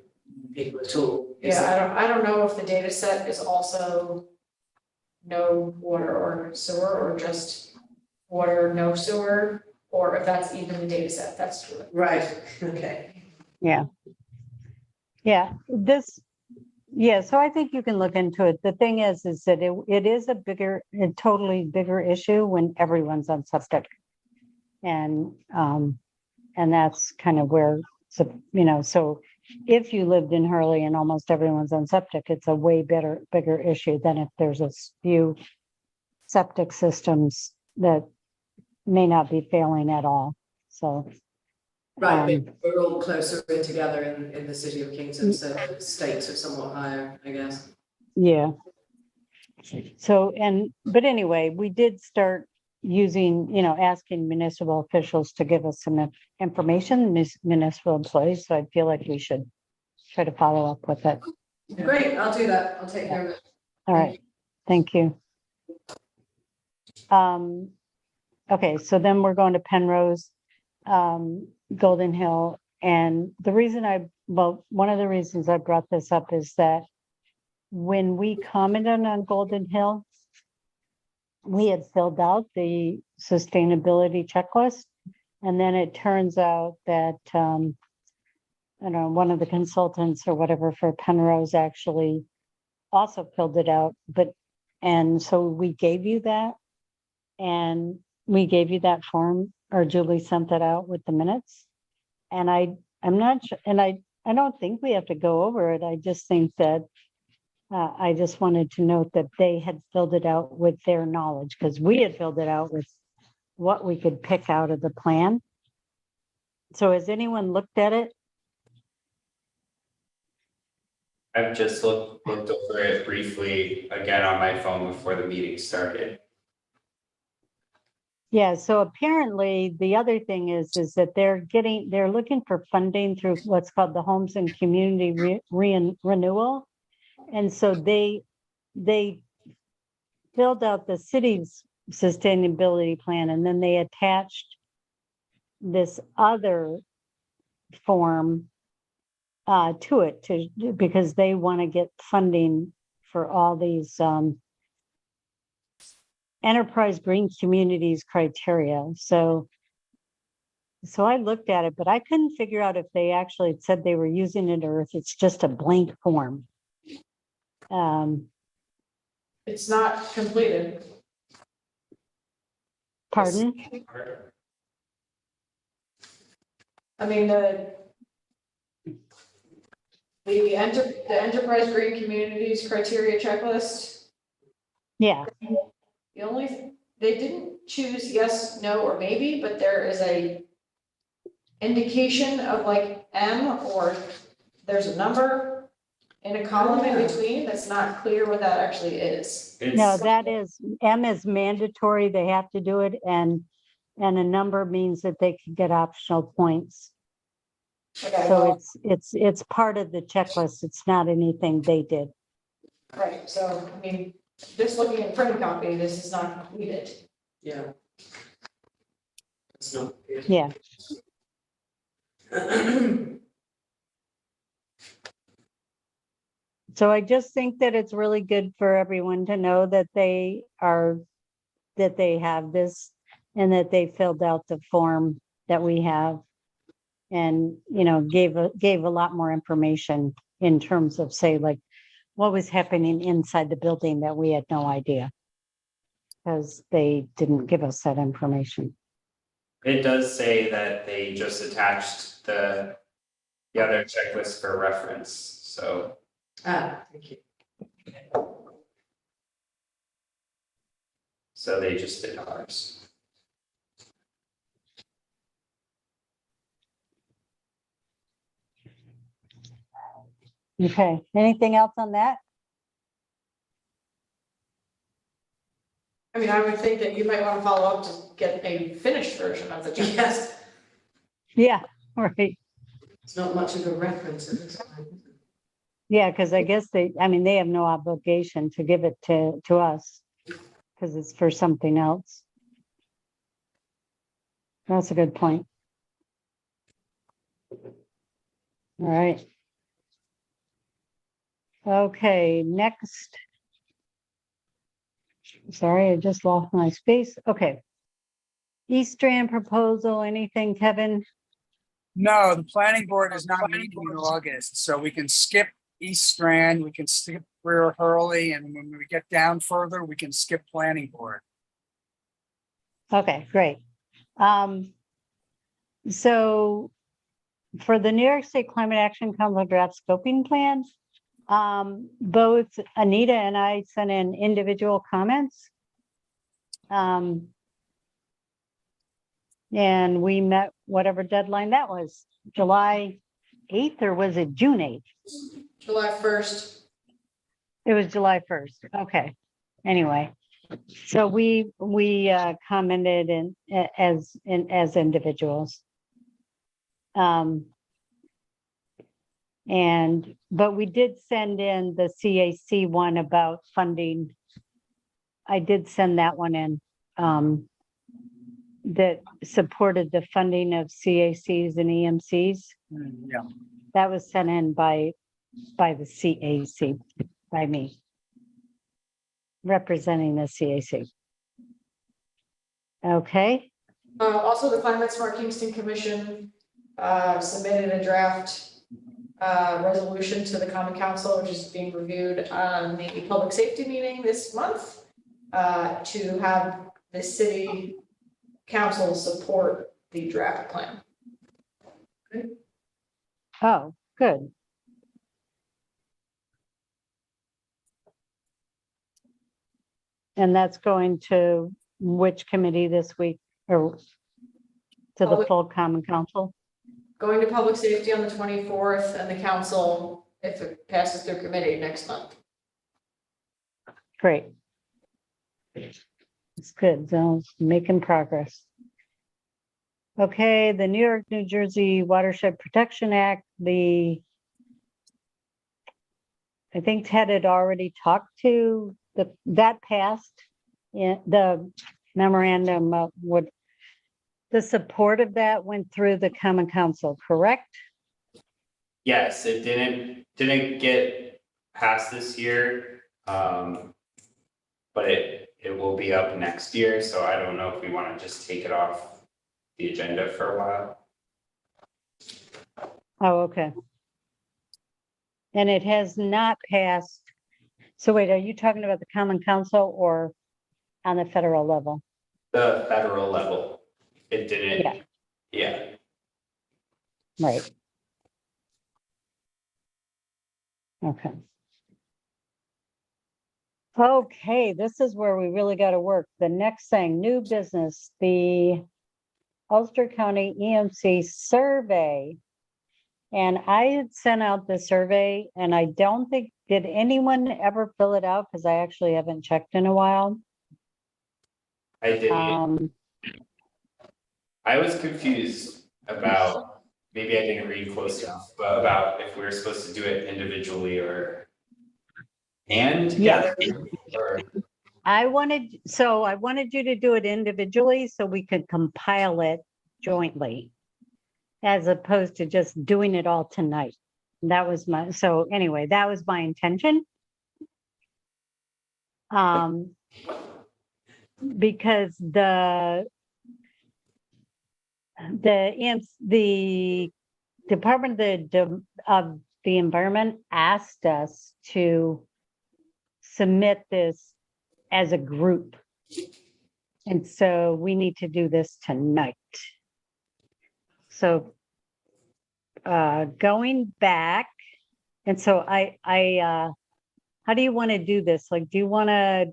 Speaker 4: people at all. Is that-
Speaker 3: Yeah, I don't know if the data set is also no water or sewer, or just water, no sewer, or if that's even the data set, that's true.
Speaker 4: Right, okay.
Speaker 2: yeah. So I think you can look into it. The thing is that it is a totally bigger issue when everyone's on septic. And that's kind of where, so if you lived in Hurley and almost everyone's on septic, it's a way bigger issue than if there's a few septic systems that may not be failing at all. So,
Speaker 4: Right, but we're all closer in together in the city of Kingston, so the stakes are somewhat higher, I guess.
Speaker 2: yeah. So, but anyway, we did start using, asking municipal officials to give us some information, municipal employees. So I feel like we should try to follow up with it.
Speaker 4: Great, I'll do that. I'll take care of it.
Speaker 2: All right, thank you. Okay, so then we're going to Penrose, Golden Hill. And the reason one of the reasons I brought this up is that when we commented on Golden Hill, we had filled out the sustainability checklist. And then it turns out that, one of the consultants or whatever for Penrose actually also filled it out. And so we gave you that. And we gave you that form, or Julie sent that out with the minutes. And I'm not sure, and I don't think we have to go over it. I just think that I just wanted to note that they had filled it out with their knowledge, because we had filled it out with what we could pick out of the plan. So has anyone looked at it?
Speaker 5: I've just looked over it briefly again on my phone before the meeting started.
Speaker 2: Yeah, so apparently the other thing is that they're looking for funding through what's called the Homes and Community Renewal. And so they filled out the city's sustainability plan, and then they attached this other form to it because they want to get funding for all these enterprise green communities criteria. So I looked at it, but I couldn't figure out if they actually said they were using it or if it's just a blank form.
Speaker 3: It's not completed.
Speaker 2: Pardon?
Speaker 3: I mean, the enterprise green communities criteria checklist,
Speaker 2: Yeah,
Speaker 3: they didn't choose yes, no, or maybe, but there is a indication of like M, or there's a number in a column in between that's not clear what that actually is.
Speaker 2: no, that is, M is mandatory, they have to do it, and a number means that they can get optional points.
Speaker 3: Okay,
Speaker 2: So
Speaker 3: well,
Speaker 2: it's part of the checklist, it's not anything they did.
Speaker 3: right, so, I mean, just looking at printed copy, this is not completed.
Speaker 4: Yeah. It's not.
Speaker 2: Yeah, so I just think that it's really good for everyone to know that they have this and that they filled out the form that we have. And, gave a lot more information in terms of, say, like what was happening inside the building that we had no idea, because they didn't give us that information.
Speaker 5: It does say that they just attached the other checklist for reference, so.
Speaker 4: Thank you.
Speaker 5: So they just did ours.
Speaker 2: Okay, anything else on that?
Speaker 3: I mean, I would think that you might want to follow up to get a finished version of the checklist.
Speaker 4: Yes,
Speaker 2: Yeah, right.
Speaker 4: it's not much of a reference at this point.
Speaker 2: Yeah, because I guess they have no obligation to give it to us because it's for something else. That's a good point. All right. Okay, next. Sorry, I just lost my space. Okay. East Strand proposal, anything, Kevin?
Speaker 1: No, the planning board is not meeting in August, so we can skip East Strand, we can skip Rear Hurley, and when we get down further, we can skip planning board.
Speaker 2: Okay, great. So for the New York State Climate Action Council draft scoping plan, both Anita and I sent in individual comments. And we met whatever deadline that was, July 8th, or was it June 8th?
Speaker 3: July 1st.
Speaker 2: It was July 1st. Okay. Anyway, so we commented as individuals. But we did send in the CAC one about funding. I did send that one in, that supported the funding of CACs and EMCs.
Speaker 1: Yeah,
Speaker 2: That was sent in by the CAC, by me, representing the CAC. Okay,
Speaker 3: Also, the Climate Smart Kingston Commission submitted a draft resolution to the Common Council, which is being reviewed on the public safety meeting this month, to have the city council support the draft plan.
Speaker 2: oh, good. And that's going to which committee this week, or to the
Speaker 3: Public-
Speaker 2: full Common Council?
Speaker 3: Going to public safety on the 24th, and the council, if it passes through committee, next month.
Speaker 2: Great. It's good, so it's making progress. Okay, the New York, New Jersey Watershed Protection Act, I think Ted had already talked to that passed, the memorandum the support of that went through the Common Council, correct?
Speaker 5: Yes, it didn't get passed this year. But it will be up next year, so I don't know if we want to just take it off the agenda for a while.
Speaker 2: Oh, okay. And it has not passed. So wait, are you talking about the Common Council or on the federal level?
Speaker 5: The federal level, it
Speaker 2: Yeah.
Speaker 5: didn't, yeah.
Speaker 2: Right. Okay. Okay, this is where we really got to work. The next thing, new business, the Ulster County EMC survey. And I had sent out the survey, and I don't think, did anyone ever fill it out? Because I actually haven't checked in a while.
Speaker 5: I did,
Speaker 2: Um,
Speaker 5: I was confused about, maybe I didn't read close enough, but about if we were supposed to do it individually or and
Speaker 2: Yes.
Speaker 5: together, or,
Speaker 2: I wanted you to do it individually so we could compile it jointly, as opposed to just doing it all tonight. That was so anyway, that was my intention. Because the Department of the Environment asked us to submit this as a group. And so we need to do this tonight. So going back, and so how do you want to do this? Like, do you want to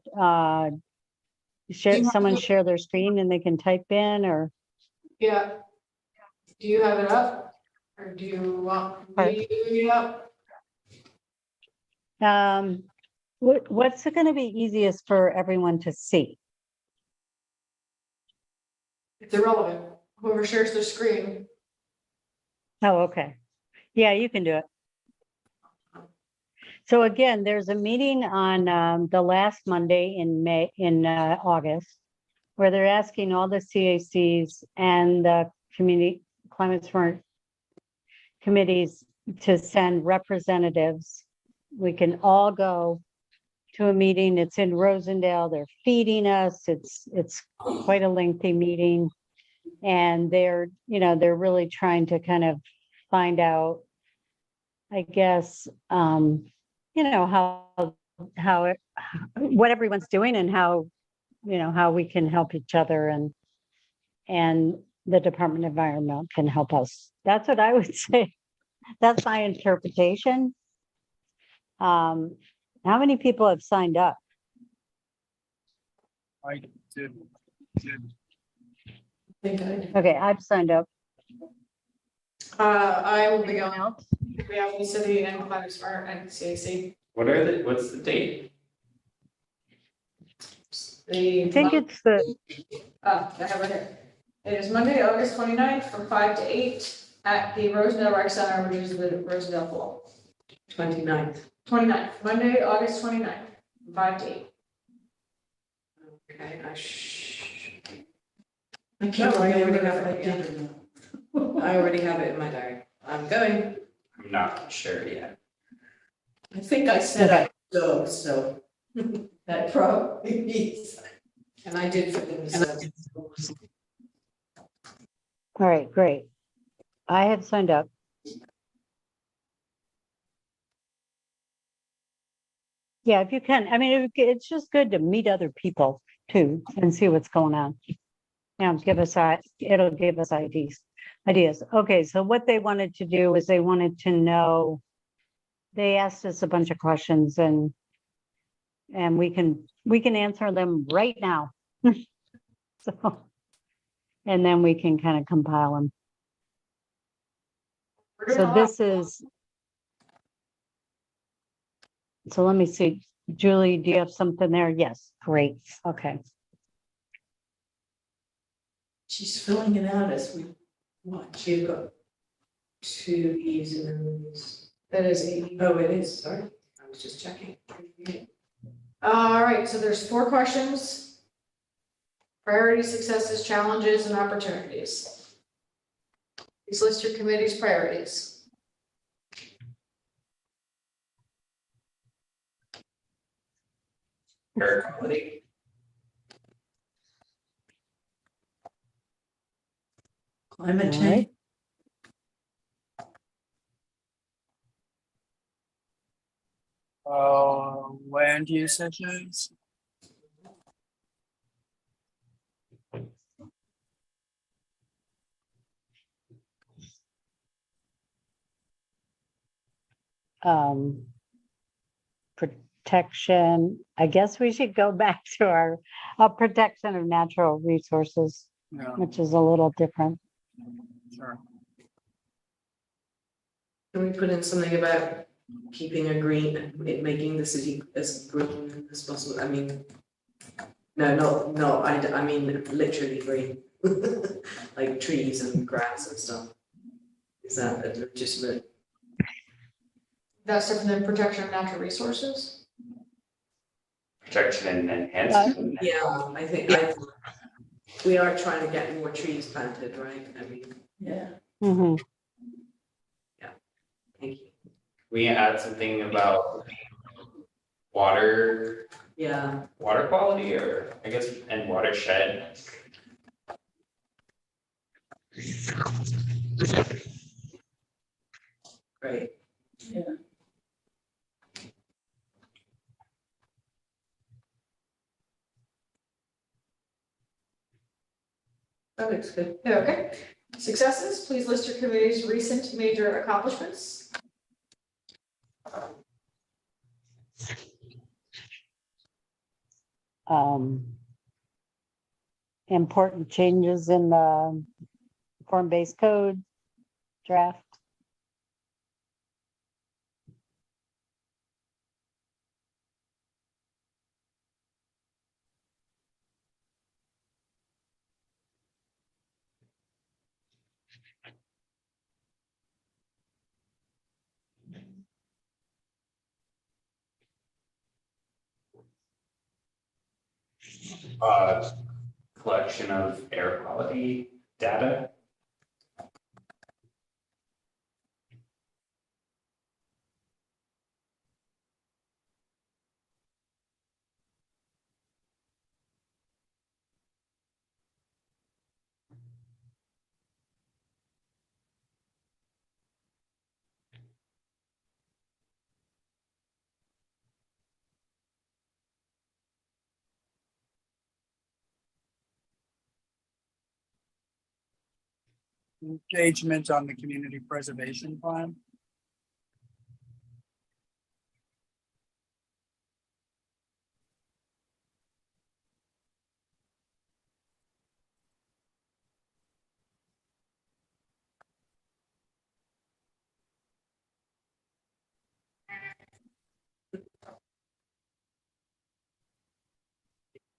Speaker 2: someone share their screen and they can type in, or?
Speaker 3: Yeah. Do you have it up? Or do you want me to do it up?
Speaker 2: What's going to be easiest for everyone to see?
Speaker 3: It's irrelevant. Whoever shares their screen.
Speaker 2: Oh, okay. Yeah, you can do it. So again, there's a meeting on the last Monday in August, where they're asking all the CACs and the community climate smart committees to send representatives. We can all go to a meeting. It's in Rosendale. They're feeding us. It's quite a lengthy meeting. And they're really trying to kind of find out, I guess, what everyone's doing and how we can help each other, and the Department of Environment can help us. That's what I would say. That's my interpretation. How many people have signed up?
Speaker 1: I did.
Speaker 6: think I,
Speaker 2: Okay, I've signed up.
Speaker 3: I will be
Speaker 2: Anyone
Speaker 3: going,
Speaker 2: else?
Speaker 3: we have the city and Climate Smart and CAC.
Speaker 5: What's the date?
Speaker 3: The.
Speaker 2: I think it's the,
Speaker 3: I have it here. It is Monday, August 29th from 5 to 8 at the Rosendale Rec Center, which is the Rosendale Pool.
Speaker 4: 29th.
Speaker 3: 29th, Monday, August 29th, from 5 to 8.
Speaker 4: Okay,
Speaker 6: I can't
Speaker 4: No, I
Speaker 6: remember
Speaker 4: already
Speaker 6: if
Speaker 4: have
Speaker 6: I
Speaker 4: it,
Speaker 6: did or not.
Speaker 4: I already have it in my diary. I'm going.
Speaker 5: I'm not sure yet.
Speaker 6: I think I said I'd go, so that probably means.
Speaker 4: And I did for them.
Speaker 2: all right, great. I have signed up. Yeah, if you can, I mean, it's just good to meet other people too and see what's going on. It'll give us ideas. Okay, so what they wanted to do is they wanted to know, they asked us a bunch of questions and we can answer them right now. So, and then we can kind of compile them. So this is, so let me see, Julie, do you have something there? Yes, great, okay.
Speaker 6: She's filling it out as we watch.
Speaker 4: You've got 2 E's and then these.
Speaker 3: That is 8.
Speaker 4: Oh, it is, sorry. I was just checking.
Speaker 3: All right, so there's 4 questions. Priorities, successes, challenges, and opportunities. Please list your committee's priorities.
Speaker 5: Air quality.
Speaker 6: Climate
Speaker 2: All
Speaker 6: change.
Speaker 1: Land usages.
Speaker 2: Protection, I guess we should go back to our protection of natural resources,
Speaker 1: Yeah,
Speaker 2: which is a little different.
Speaker 1: sure.
Speaker 4: Can we put in something about keeping a green, making the city as green as possible? I mean, no, I mean literally green. Like trees and grass and stuff. Is that a legitimate?
Speaker 3: That's different than protection of natural resources.
Speaker 5: Protection and enhancement.
Speaker 4: Yeah, I think we are trying to get more trees planted, right? I mean,
Speaker 6: Yeah.
Speaker 2: Mhm.
Speaker 4: thank you.
Speaker 5: We add something about water
Speaker 4: Yeah,
Speaker 5: quality, or I guess, and watershed.
Speaker 4: great. That looks good.
Speaker 3: Yeah, okay. Successes, please list your committee's recent major accomplishments.
Speaker 2: Important changes in the form-based code draft.
Speaker 5: Collection of air quality data.
Speaker 1: Engagement on the community preservation plan.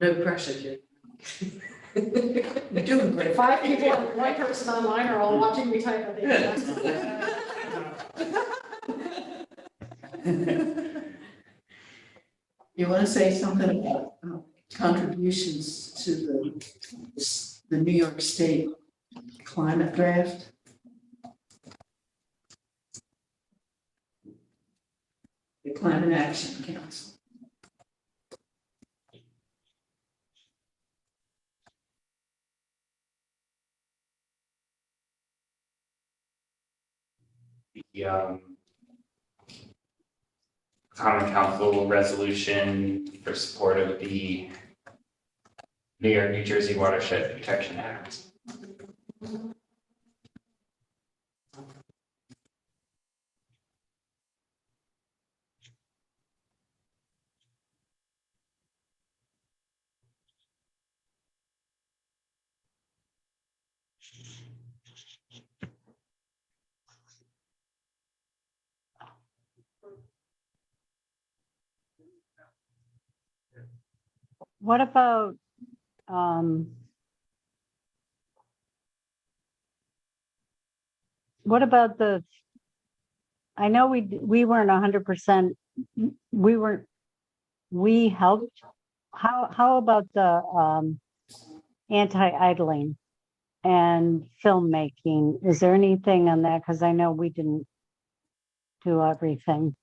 Speaker 4: No pressure, Jim.
Speaker 6: You're doing great.
Speaker 3: 5 people, and 1 person online are all watching me type of thing.
Speaker 6: You want to say something about contributions to the New York State climate draft? The Climate Action Council.
Speaker 5: The Common Council resolution for support of the New York, New Jersey Watershed Protection Act.
Speaker 2: What about, um, what about the, I know we weren't 100%, we helped. How about the, anti-idling and filmmaking? Is there anything on that? Because I know we didn't do everything.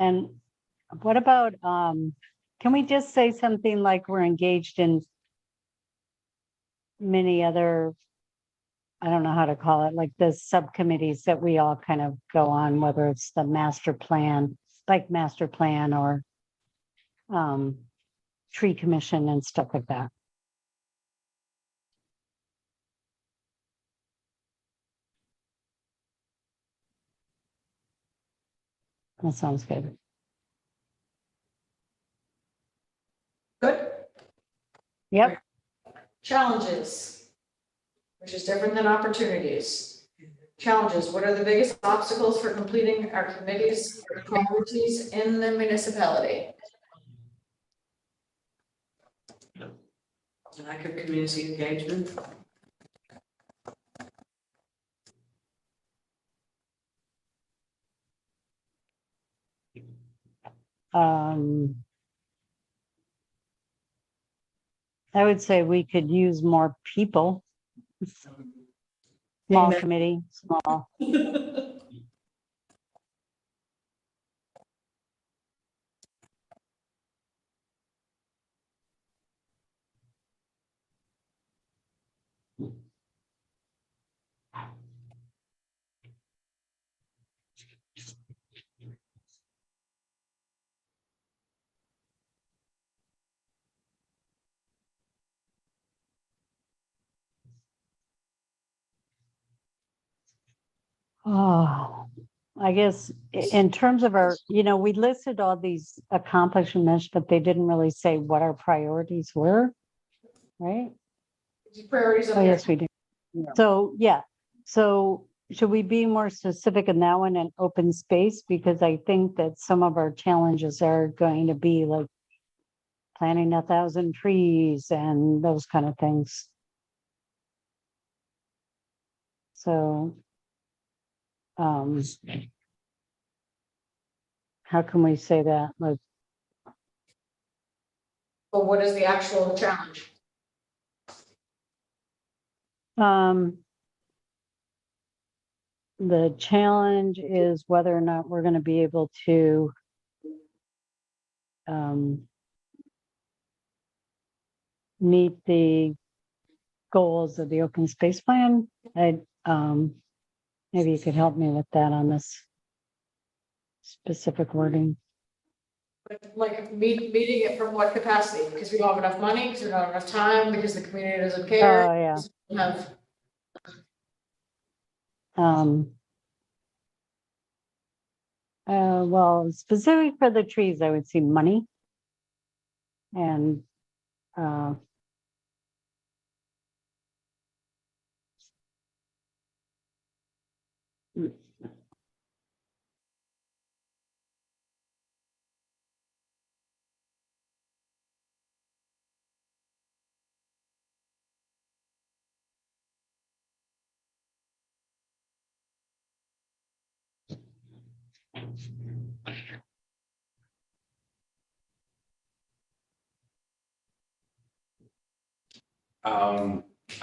Speaker 2: And what about, can we just say something like we're engaged in many other, I don't know how to call it, like the subcommittees that we all kind of go on, whether it's the master plan, like master plan or tree commission and stuff like that. That sounds good.
Speaker 3: Good.
Speaker 2: Yep.
Speaker 3: Challenges, which is different than opportunities. Challenges, what are the biggest obstacles for completing our committees or priorities in the municipality?
Speaker 4: Lack of community engagement.
Speaker 2: I would say we could use more people. Small
Speaker 6: Amen.
Speaker 2: committee, small. Oh, I guess in terms of our, we listed all these accomplishments, but they didn't really say what our priorities were, right?
Speaker 3: Priorities.
Speaker 2: Oh, yes, we do.
Speaker 1: Yeah.
Speaker 2: So, yeah. So should we be more specific in that one and open space? Because I think that some of our challenges are going to be like planting 1,000 trees and those kind of things. So, how can we say that? Like,
Speaker 3: But what is the actual challenge?
Speaker 2: the challenge is whether or not we're going to be able to meet the goals of the open space plan. Maybe you could help me with that on this specific wording.
Speaker 3: Like meeting it from what capacity? Because we don't have enough money, because we don't have enough time, because the community doesn't
Speaker 2: Oh,
Speaker 3: care.
Speaker 2: yeah.
Speaker 3: We have,
Speaker 2: Well, specific for the trees, I would see money. And,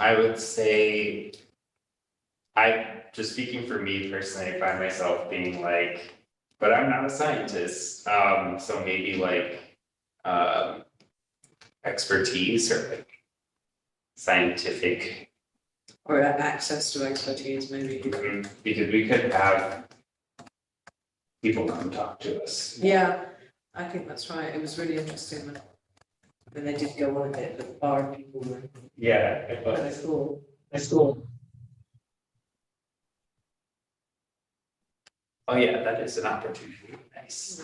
Speaker 5: I would say. Just speaking for me personally, I find myself being like, but I'm not a scientist, so maybe like. Expertise or like scientific,
Speaker 4: Or access to expertise, maybe.
Speaker 5: because we could have. People come talk to us.
Speaker 4: Yeah, I think that's right. It was really interesting when they did go on a bit, but the bar people were
Speaker 5: Yeah, it
Speaker 4: kind
Speaker 5: was.
Speaker 4: of cool.
Speaker 5: That's cool. Oh, yeah, that is an opportunity, nice.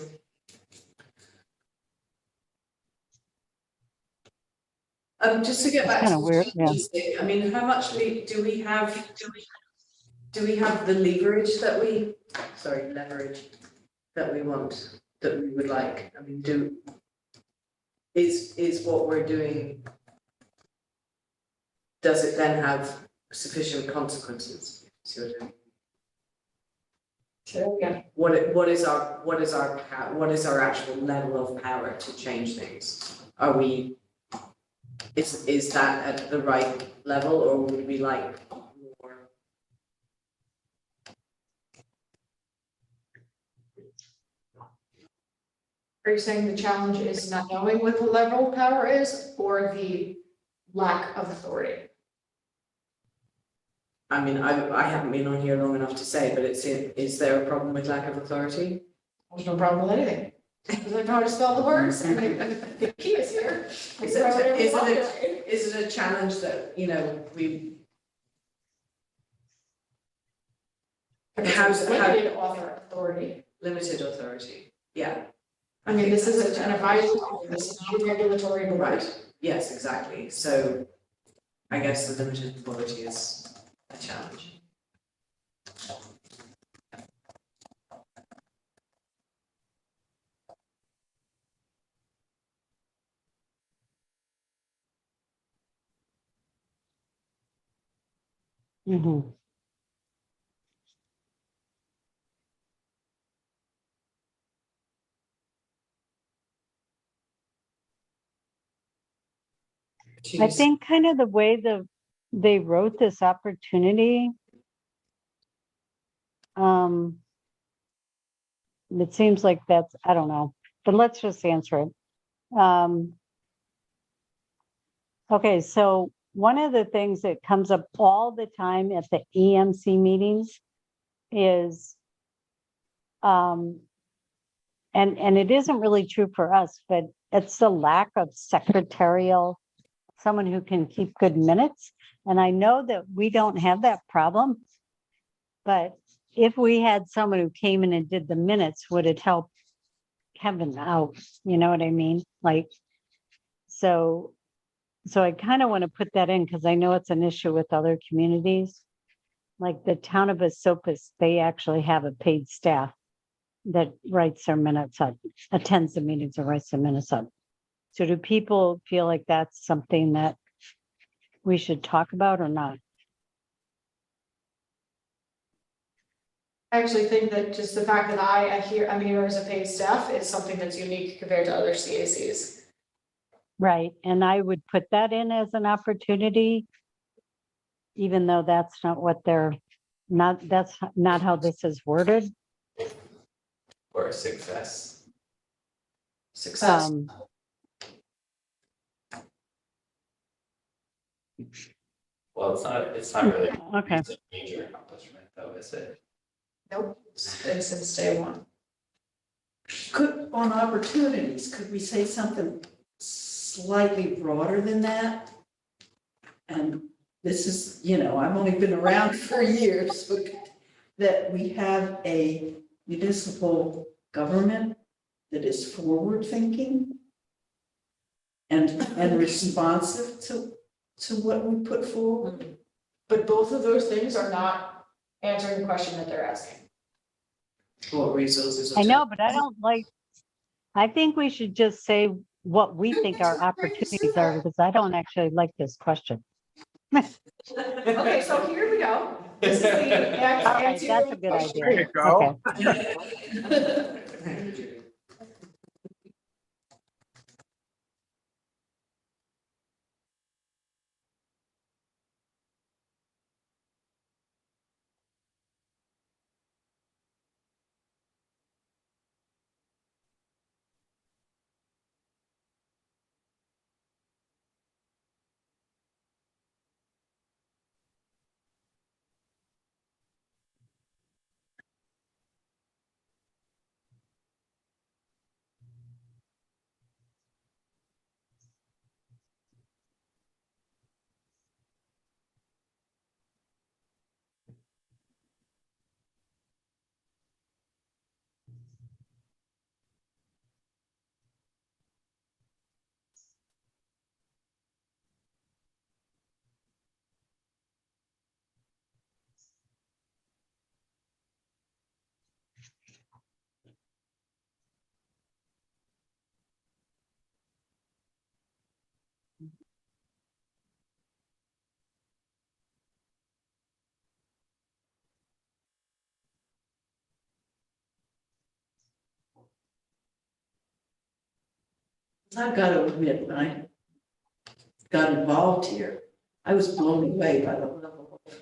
Speaker 4: Just to get
Speaker 2: It's
Speaker 4: back
Speaker 2: kinda
Speaker 4: to the
Speaker 2: weird, yeah.
Speaker 4: changes thing, I mean, how much do we have the leverage that we, leverage that we want, that we would like? I mean, is what we're doing, does it then have sufficient consequences? See what I mean?
Speaker 3: so, yeah,
Speaker 4: What is our actual level of power to change things? Are we, is that at the right level, or would we like more?
Speaker 3: are you saying the challenge is not knowing what the level of power is, or the lack of authority?
Speaker 4: I mean, I haven't been on here long enough to say, but is there a problem with lack of authority?
Speaker 3: There's no problem with anything. Because I know how to spell the words, and the key is here. I
Speaker 4: Is
Speaker 3: spell whatever you
Speaker 4: it
Speaker 3: want.
Speaker 4: is it a challenge that, you know, we, how's- how-
Speaker 3: Limited authority.
Speaker 4: limited authority? Yeah.
Speaker 3: I mean, this
Speaker 4: think
Speaker 3: is
Speaker 4: that's
Speaker 3: an
Speaker 4: a
Speaker 3: advisory, this is not a regulatory board.
Speaker 4: Right, yes, exactly. So I guess the limited authority is a challenge.
Speaker 2: Mhm. I think kind of the way they wrote this opportunity. It seems like that's, I don't know, but let's just answer it. Okay, so one of the things that comes up all the time at the EMC meetings is, and it isn't really true for us, but it's the lack of secretarial, someone who can keep good minutes. And I know that we don't have that problem, but if we had someone who came in and did the minutes, would it help Kevin out? You know what I mean? Like, so I kind of want to put that in because I know it's an issue with other communities. Like the town of Esopus, they actually have a paid staff that writes their minutes up, attends the meetings and writes the minutes up. So do people feel like that's something that we should talk about or not?
Speaker 3: I actually think that just the fact that I'm here as a paid staff is something that's unique compared to other CACs.
Speaker 2: Right, and I would put that in as an opportunity, even though that's not what that's not how this is worded.
Speaker 5: Or a success. Well, it's not really
Speaker 2: Okay.
Speaker 5: a major accomplishment though, is it?
Speaker 3: Nope, it's since day one.
Speaker 6: Could, on opportunities, could we say something slightly broader than that? And this is, you know, I've only been around for years, but that we have a municipal government that is forward-thinking and responsive to what we put forward.
Speaker 3: But both of those things are not answering the question that they're asking.
Speaker 4: What resources?
Speaker 2: I know, but I don't like, I think we should just say what we think our opportunities are, because I don't actually like this question.
Speaker 3: Okay, so here we go. This is the act.
Speaker 2: All right, that's a good
Speaker 1: There
Speaker 2: idea.
Speaker 1: you go.
Speaker 2: Okay.
Speaker 6: I've got to admit, when I got involved here, I was blown away by the level of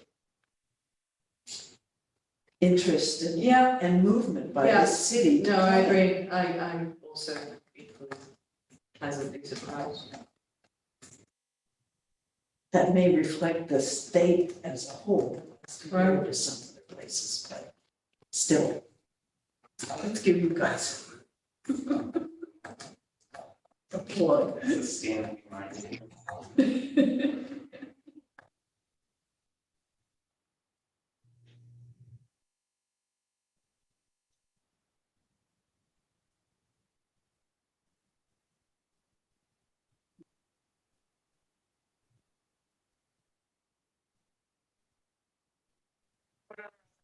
Speaker 6: interest and,
Speaker 4: Yeah.
Speaker 6: and movement by
Speaker 4: Yeah.
Speaker 6: this city.
Speaker 4: No, I agree. I'm also equally pleasantly surprised.
Speaker 6: That may reflect the state as a whole, as compared
Speaker 4: Right.
Speaker 6: to some other places, but still. Let's give you guys a plug.
Speaker 5: It's standing in mind.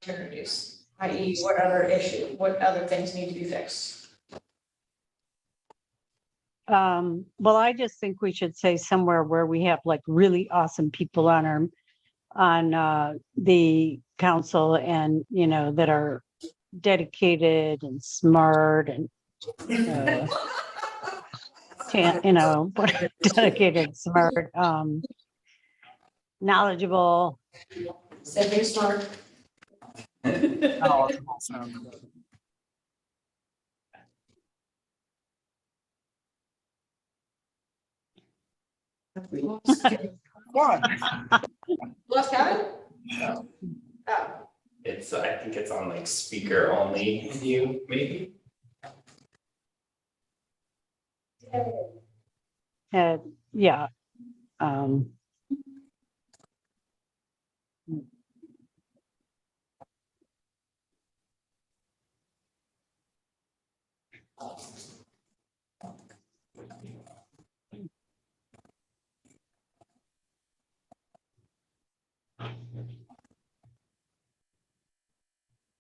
Speaker 3: Opportunities, i.e. what other things need to be fixed?
Speaker 2: Well, I just think we should say somewhere where we have like really awesome people on the council and, you know, that are dedicated and smart and, you know, dedicated, smart, knowledgeable.
Speaker 3: Say very smart.
Speaker 1: Knowledgeable sounds good.
Speaker 6: We lost
Speaker 1: One.
Speaker 3: Lost Kevin?
Speaker 5: No,
Speaker 3: Oh,
Speaker 5: I think it's on like speaker only view, maybe.
Speaker 2: Yeah.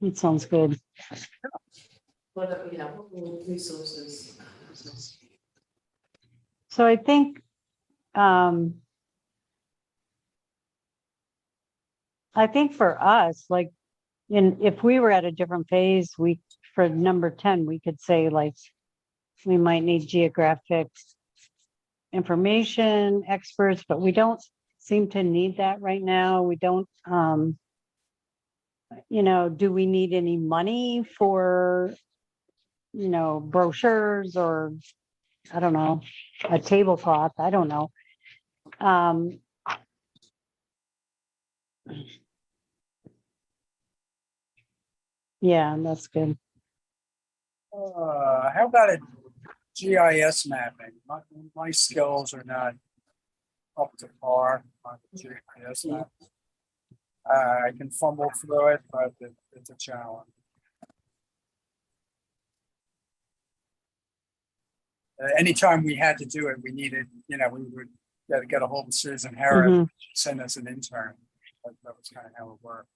Speaker 2: It sounds good.
Speaker 4: What resources?
Speaker 2: So I think, for us, like, if we were at a different phase, for number 10, we could say like, we might need geographic information experts, but we don't seem to need that right now. We don't, you know, do we need any money for, you know, brochures or, I don't know, a tablecloth? I don't know. Yeah, that's good.
Speaker 1: How about a GIS mapping? My skills are not up to par on GIS map. I can fumble through it, but it's a challenge. Anytime we had to do it, we needed, we would get a hold of Susan Harris,
Speaker 2: Mhm.
Speaker 1: send us an intern. That was kind of how it worked.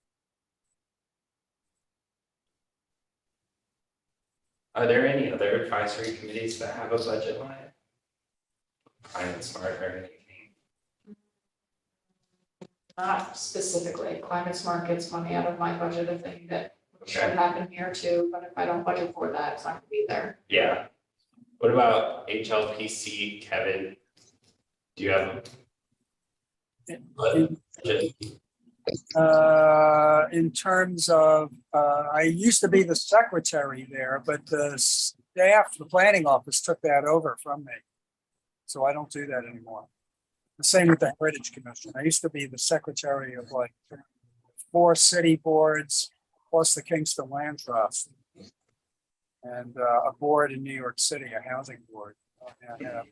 Speaker 5: Are there any other advisory committees that have a budget line? Climate Smart or anything?
Speaker 3: Not specifically, Climate Smart gets money out of my budget, a thing that should
Speaker 5: Okay.
Speaker 3: happen here too, but if I don't budget for that, it's not gonna be there.
Speaker 5: Yeah. What about HLPC, Kevin? Do you have?
Speaker 1: In terms of, I used to be the secretary there, but the staff, the planning office took that over from me. So I don't do that anymore. The same with the Heritage Commission. I used to be the secretary of like 4 city boards, plus the Kingston Land Trust. And a board in New York City, a housing board. I have,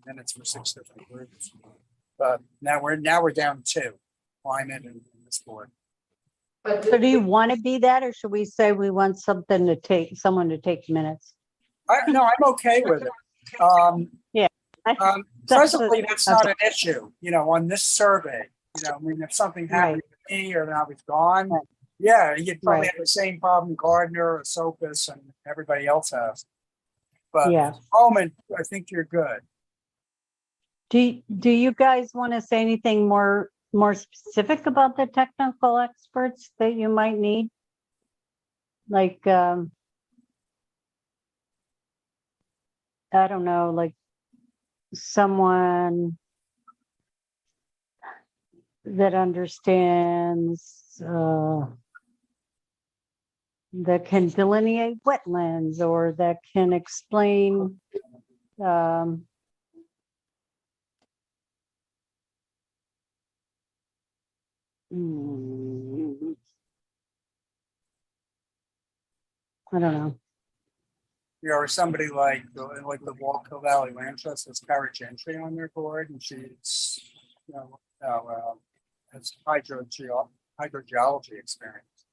Speaker 1: minutes for 6 different groups. But now we're down to 2, climate and this board.
Speaker 3: But
Speaker 2: So do you want to be that, or should we say we want someone to take minutes?
Speaker 1: No, I'm okay with it. Presently, that's not an issue, on this survey, I mean, if something happened to me or I was gone,
Speaker 2: Right.
Speaker 1: yeah, you'd probably
Speaker 2: Right.
Speaker 1: have the same problem Gardner, Esopus, and everybody else has. But
Speaker 2: Yeah.
Speaker 1: at the moment, I think you're good.
Speaker 2: Do you guys want to say anything more specific about the technical experts that you might need? Like, I don't know, like someone that understands, that can delineate wetlands, or that can explain, I don't know.
Speaker 1: Or somebody like the Walco Valley Land Trust has Kara Gentry on their board, and she's, has hydrogeology experience.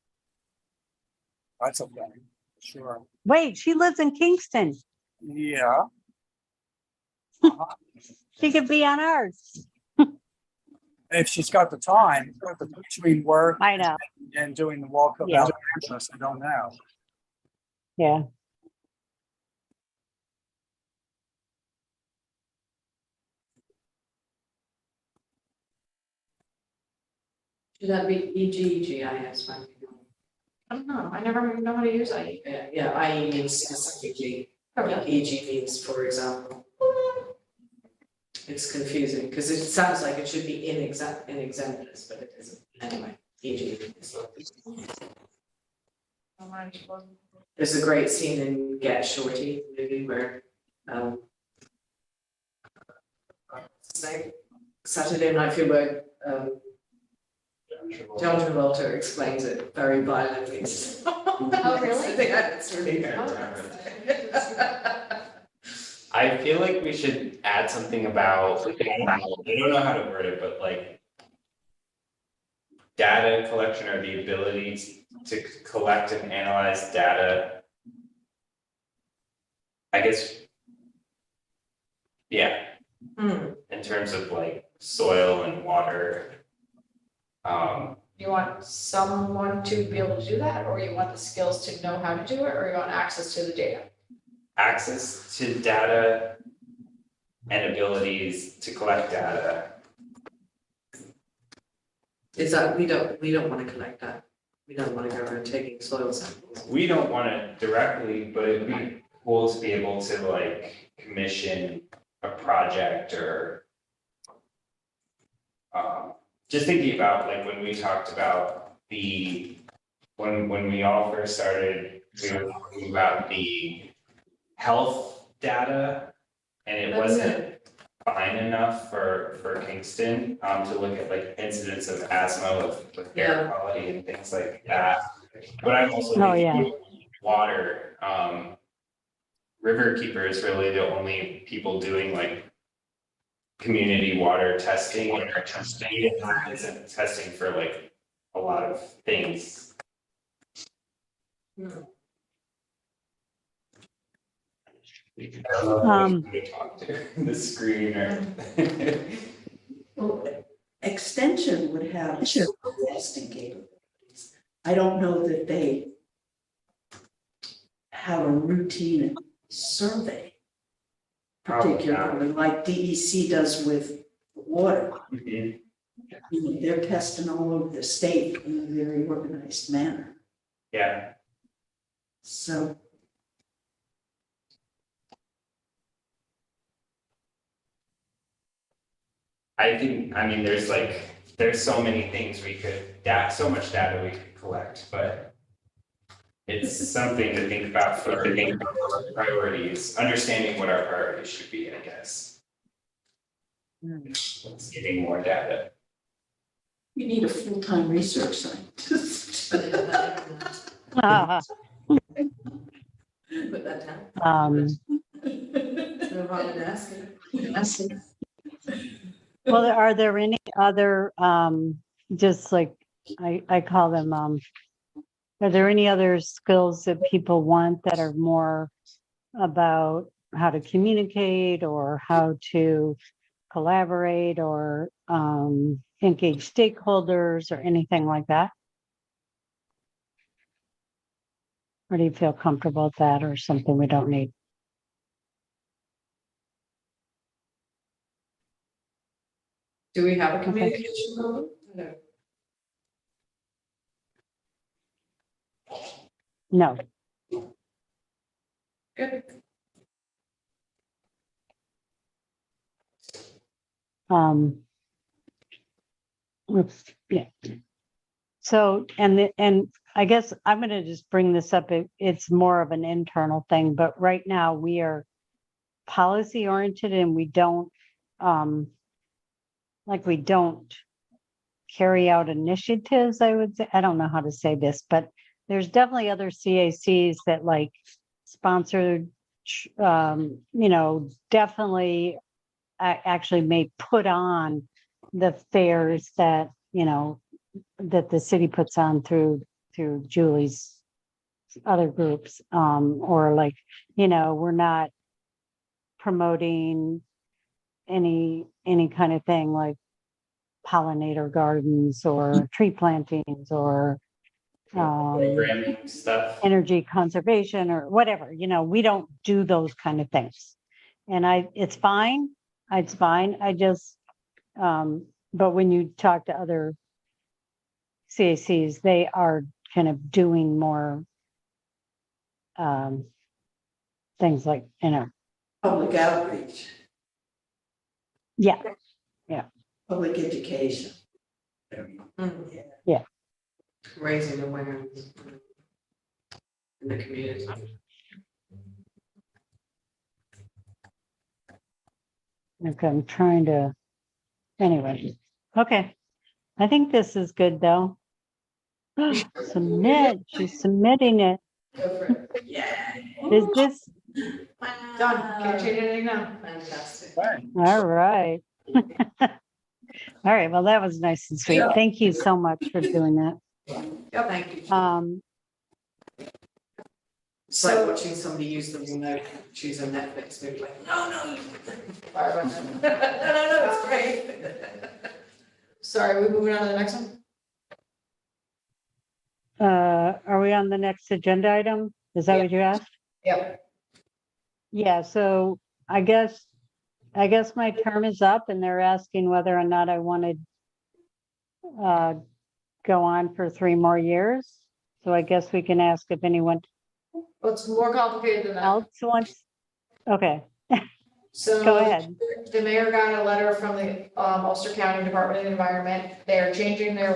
Speaker 1: That's a thing, sure.
Speaker 2: Wait, she lives in Kingston.
Speaker 1: Yeah.
Speaker 2: She could be on ours.
Speaker 1: If she's got the time, between work
Speaker 2: I know.
Speaker 1: and doing the Walco
Speaker 2: Yeah.
Speaker 1: Valley Land Trust, I don't know.
Speaker 2: Yeah.
Speaker 4: Should that be EGGIS?
Speaker 3: I don't know, I never even know how to use it.
Speaker 4: Yeah, IE means specifically, EG means, for example. It's confusing, because it sounds like it should be in exemplis, but it isn't. Anyway, EG. There's a great scene in Get Shorty, the movie where, what's his name? Saturday Night Fever, John Travolta explains it very violently.
Speaker 3: Oh, really?
Speaker 4: I think that's really good.
Speaker 5: I feel like we should add something about, I don't know how to word it, but like data collection or the ability to collect and analyze data. I guess. Yeah, in terms of like soil and water.
Speaker 3: You want someone to be able to do that, or you want the skills to know how to do it, or you want access to the data?
Speaker 5: Access to data and abilities to collect data.
Speaker 4: Is that, we don't want to collect that. We don't want to go around taking soil samples.
Speaker 5: We don't want it directly, but it'd be cool to be able to like commission a project or just thinking about like when we talked about when we all first started, we were talking about the health data, and it wasn't fine enough for Kingston, to look at like incidents of asthma with air
Speaker 4: Yeah.
Speaker 5: quality and things like that. But I'm also
Speaker 2: Oh,
Speaker 5: thinking water, Riverkeeper is really the only people doing like community water testing and isn't testing for like a lot of things. I don't know who to talk to, the screen or.
Speaker 6: Well, Extension would have testing capabilities. I don't know that they have a routine survey,
Speaker 5: Probably not.
Speaker 6: particularly like DEC does with water.
Speaker 5: Mhm.
Speaker 6: You know, they're testing all over the state in a very organized manner.
Speaker 5: Yeah,
Speaker 6: So
Speaker 5: I mean, there's so many things so much data we could collect, but it's something to think about for priorities, understanding what our priorities should be, I guess. It's getting more data.
Speaker 6: you need a full-time research scientist.
Speaker 2: Ah,
Speaker 4: Put that down.
Speaker 6: No harm in asking.
Speaker 2: well, are there any other, just like, I call them, are there any other skills that people want that are more about how to communicate or how to collaborate or engage stakeholders or anything like that? Or do you feel comfortable with that or something we don't need?
Speaker 4: Do we have a communication problem? No.
Speaker 2: No.
Speaker 4: Good.
Speaker 2: Oops, yeah. So, and I guess I'm gonna just bring this up. It's more of an internal thing, but right now we are policy oriented and we don't, we don't carry out initiatives, I would say. I don't know how to say this, but there's definitely other CACs that like sponsored, definitely actually may put on the fairs that, that the city puts on through Julie's other groups, or like, we're not promoting any kind of thing like pollinator gardens or tree plantings or
Speaker 5: Programming stuff.
Speaker 2: energy conservation or whatever, we don't do those kind of things. And it's fine. It's fine. I just, but when you talk to other CACs, they are kind of doing more things like,
Speaker 6: Public outreach,
Speaker 2: yeah,
Speaker 6: public education.
Speaker 2: Yeah.
Speaker 4: Raising awareness in the community.
Speaker 2: okay, I'm trying to, anyway, okay. I think this is good though. Submit, she's submitting it.
Speaker 4: Go for it. Yeah.
Speaker 2: Is this,
Speaker 3: Done, can't change anything now.
Speaker 4: Fantastic.
Speaker 1: Fine.
Speaker 2: all right. All right, well, that was nice and sweet.
Speaker 4: Yeah.
Speaker 2: Thank you so much for doing that.
Speaker 4: Yeah, thank you. It's like watching somebody use the remote, choose a Netflix movie, like, no.
Speaker 3: Sorry about that.
Speaker 4: No, it's great.
Speaker 3: Sorry, we moving on to the next one?
Speaker 2: Are we on the next agenda item? Is that what you asked?
Speaker 3: Yep.
Speaker 2: Yeah, so I guess my term is up and they're asking whether or not I want to go on for 3 more years. So I guess we can ask if anyone
Speaker 3: Well, it's more complicated than that.
Speaker 2: else wants. Okay,
Speaker 3: So
Speaker 2: go ahead.
Speaker 3: the mayor got a letter from the Ulster County Department of Environment. They are changing their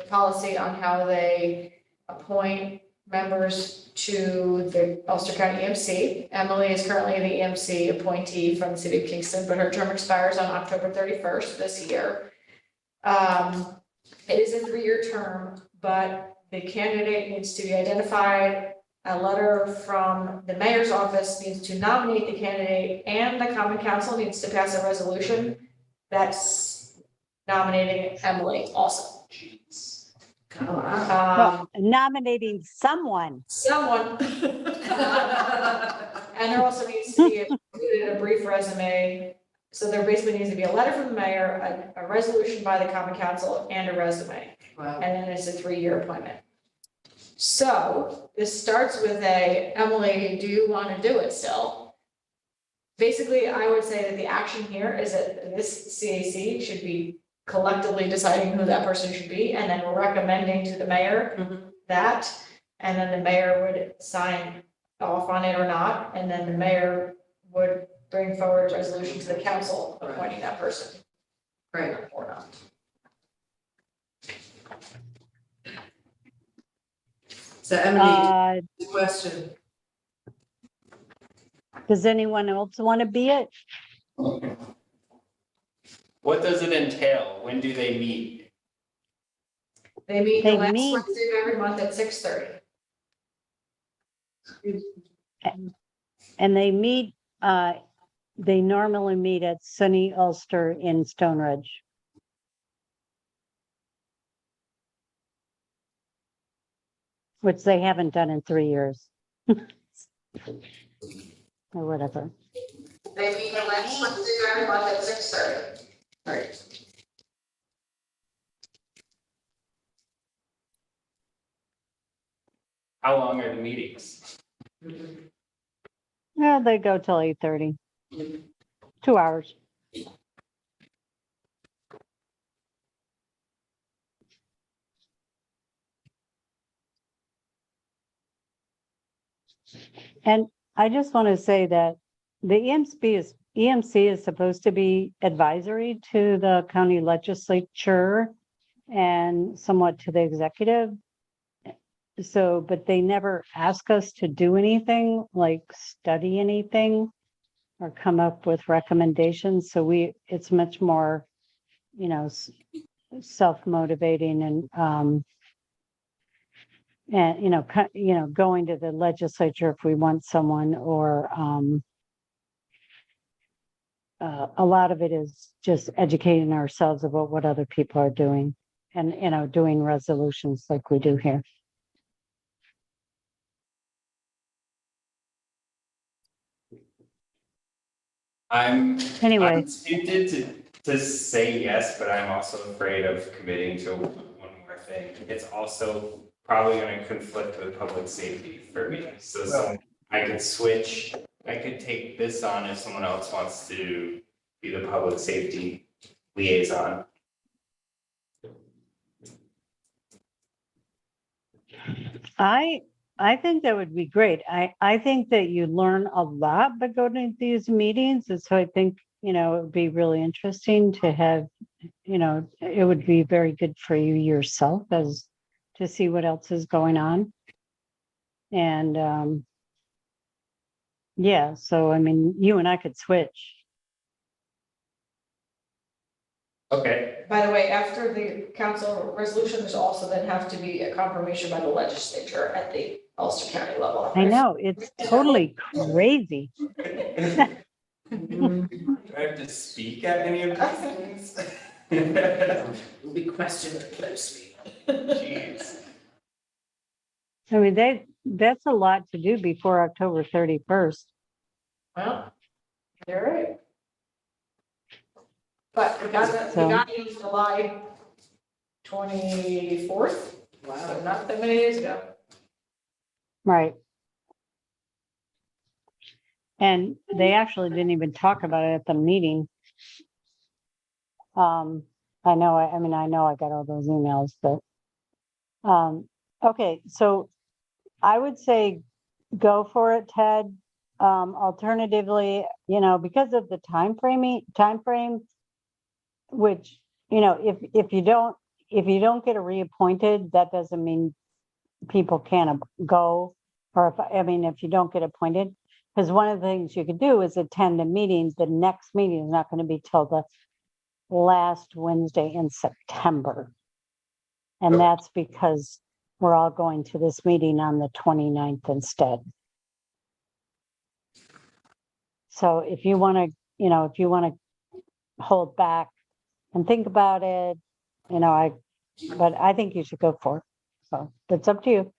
Speaker 3: policy on how they appoint members to the Ulster County EMC. Emily is currently the EMC appointee from the city of Kingston, but her term expires on October 31st this year. It is a 3-year term, but the candidate needs to be identified. A letter from the mayor's office needs to nominate the candidate, and the common council needs to pass a resolution that's nominating Emily also.
Speaker 5: Jeez.
Speaker 2: Nominating someone.
Speaker 3: Someone. And there also needs to be included a brief resume. So there basically needs to be a letter from the mayor, a resolution by the common council, and a resume.
Speaker 4: Wow.
Speaker 3: And then it's a 3-year appointment. So this starts with Emily, do you want to do it still? Basically, I would say that the action here is that this CAC should be collectively deciding who that person should be, and then we're recommending to the mayor that, and then the mayor would sign off on it or not, and then the mayor would bring forward a resolution to the council appointing that person.
Speaker 4: Great.
Speaker 3: Or not.
Speaker 4: So Emily, question.
Speaker 2: Does anyone else want to be it?
Speaker 5: What does it entail? When do they meet?
Speaker 3: They meet the
Speaker 2: They
Speaker 3: last
Speaker 2: meet-
Speaker 3: Wednesday of every month at 6:30.
Speaker 2: And they meet, they normally meet at Sunny Ulster in Stone Ridge. Which they haven't done in 3 years. Or whatever.
Speaker 3: They meet the last Wednesday of every month at 6:30.
Speaker 4: Right.
Speaker 5: How long are the meetings?
Speaker 2: Yeah, they go till 8:30. 2 hours. And I just want to say that the EMC is supposed to be advisory to the county legislature and somewhat to the executive. So, but they never ask us to do anything, like study anything or come up with recommendations. So it's much more, self-motivating and, going to the legislature if we want someone, or a lot of it is just educating ourselves about what other people are doing and, doing resolutions like we do here. Anyway.
Speaker 5: I'm tempted to say yes, but I'm also afraid of committing to one more thing. It's also probably going to conflict with public safety for me. So I could switch, I could take this on if someone else wants to be the public safety liaison.
Speaker 2: I think that would be great. I think that you learn a lot by going to these meetings. And so I think, it would be really interesting to have, it would be very good for you yourself as to see what else is going on. And yeah, so I mean, you and I could switch.
Speaker 5: Okay,
Speaker 3: By the way, after the council resolution, there's also then have to be a confirmation by the legislature at the Ulster County level.
Speaker 2: I know, it's totally crazy.
Speaker 5: do I have to speak at any of these things?
Speaker 4: Will be questioned closely.
Speaker 5: Jeez.
Speaker 2: I mean, that's a lot to do before October 31st.
Speaker 3: Well, you're right. But we got it in July 24th, so not that many days ago.
Speaker 2: Right. And they actually didn't even talk about it at the meeting. I know I got all those emails, but, okay, so I would say go for it, Ted. Alternatively, because of the time frame, which, if you don't get reappointed, that doesn't mean people can't go, or if you don't get appointed, because one of the things you could do is attend a meeting. The next meeting is not going to be till the last Wednesday in September. And that's because we're all going to this meeting on the 29th instead. So if you want to, hold back and think about it, but I think you should go for it. So it's up to you.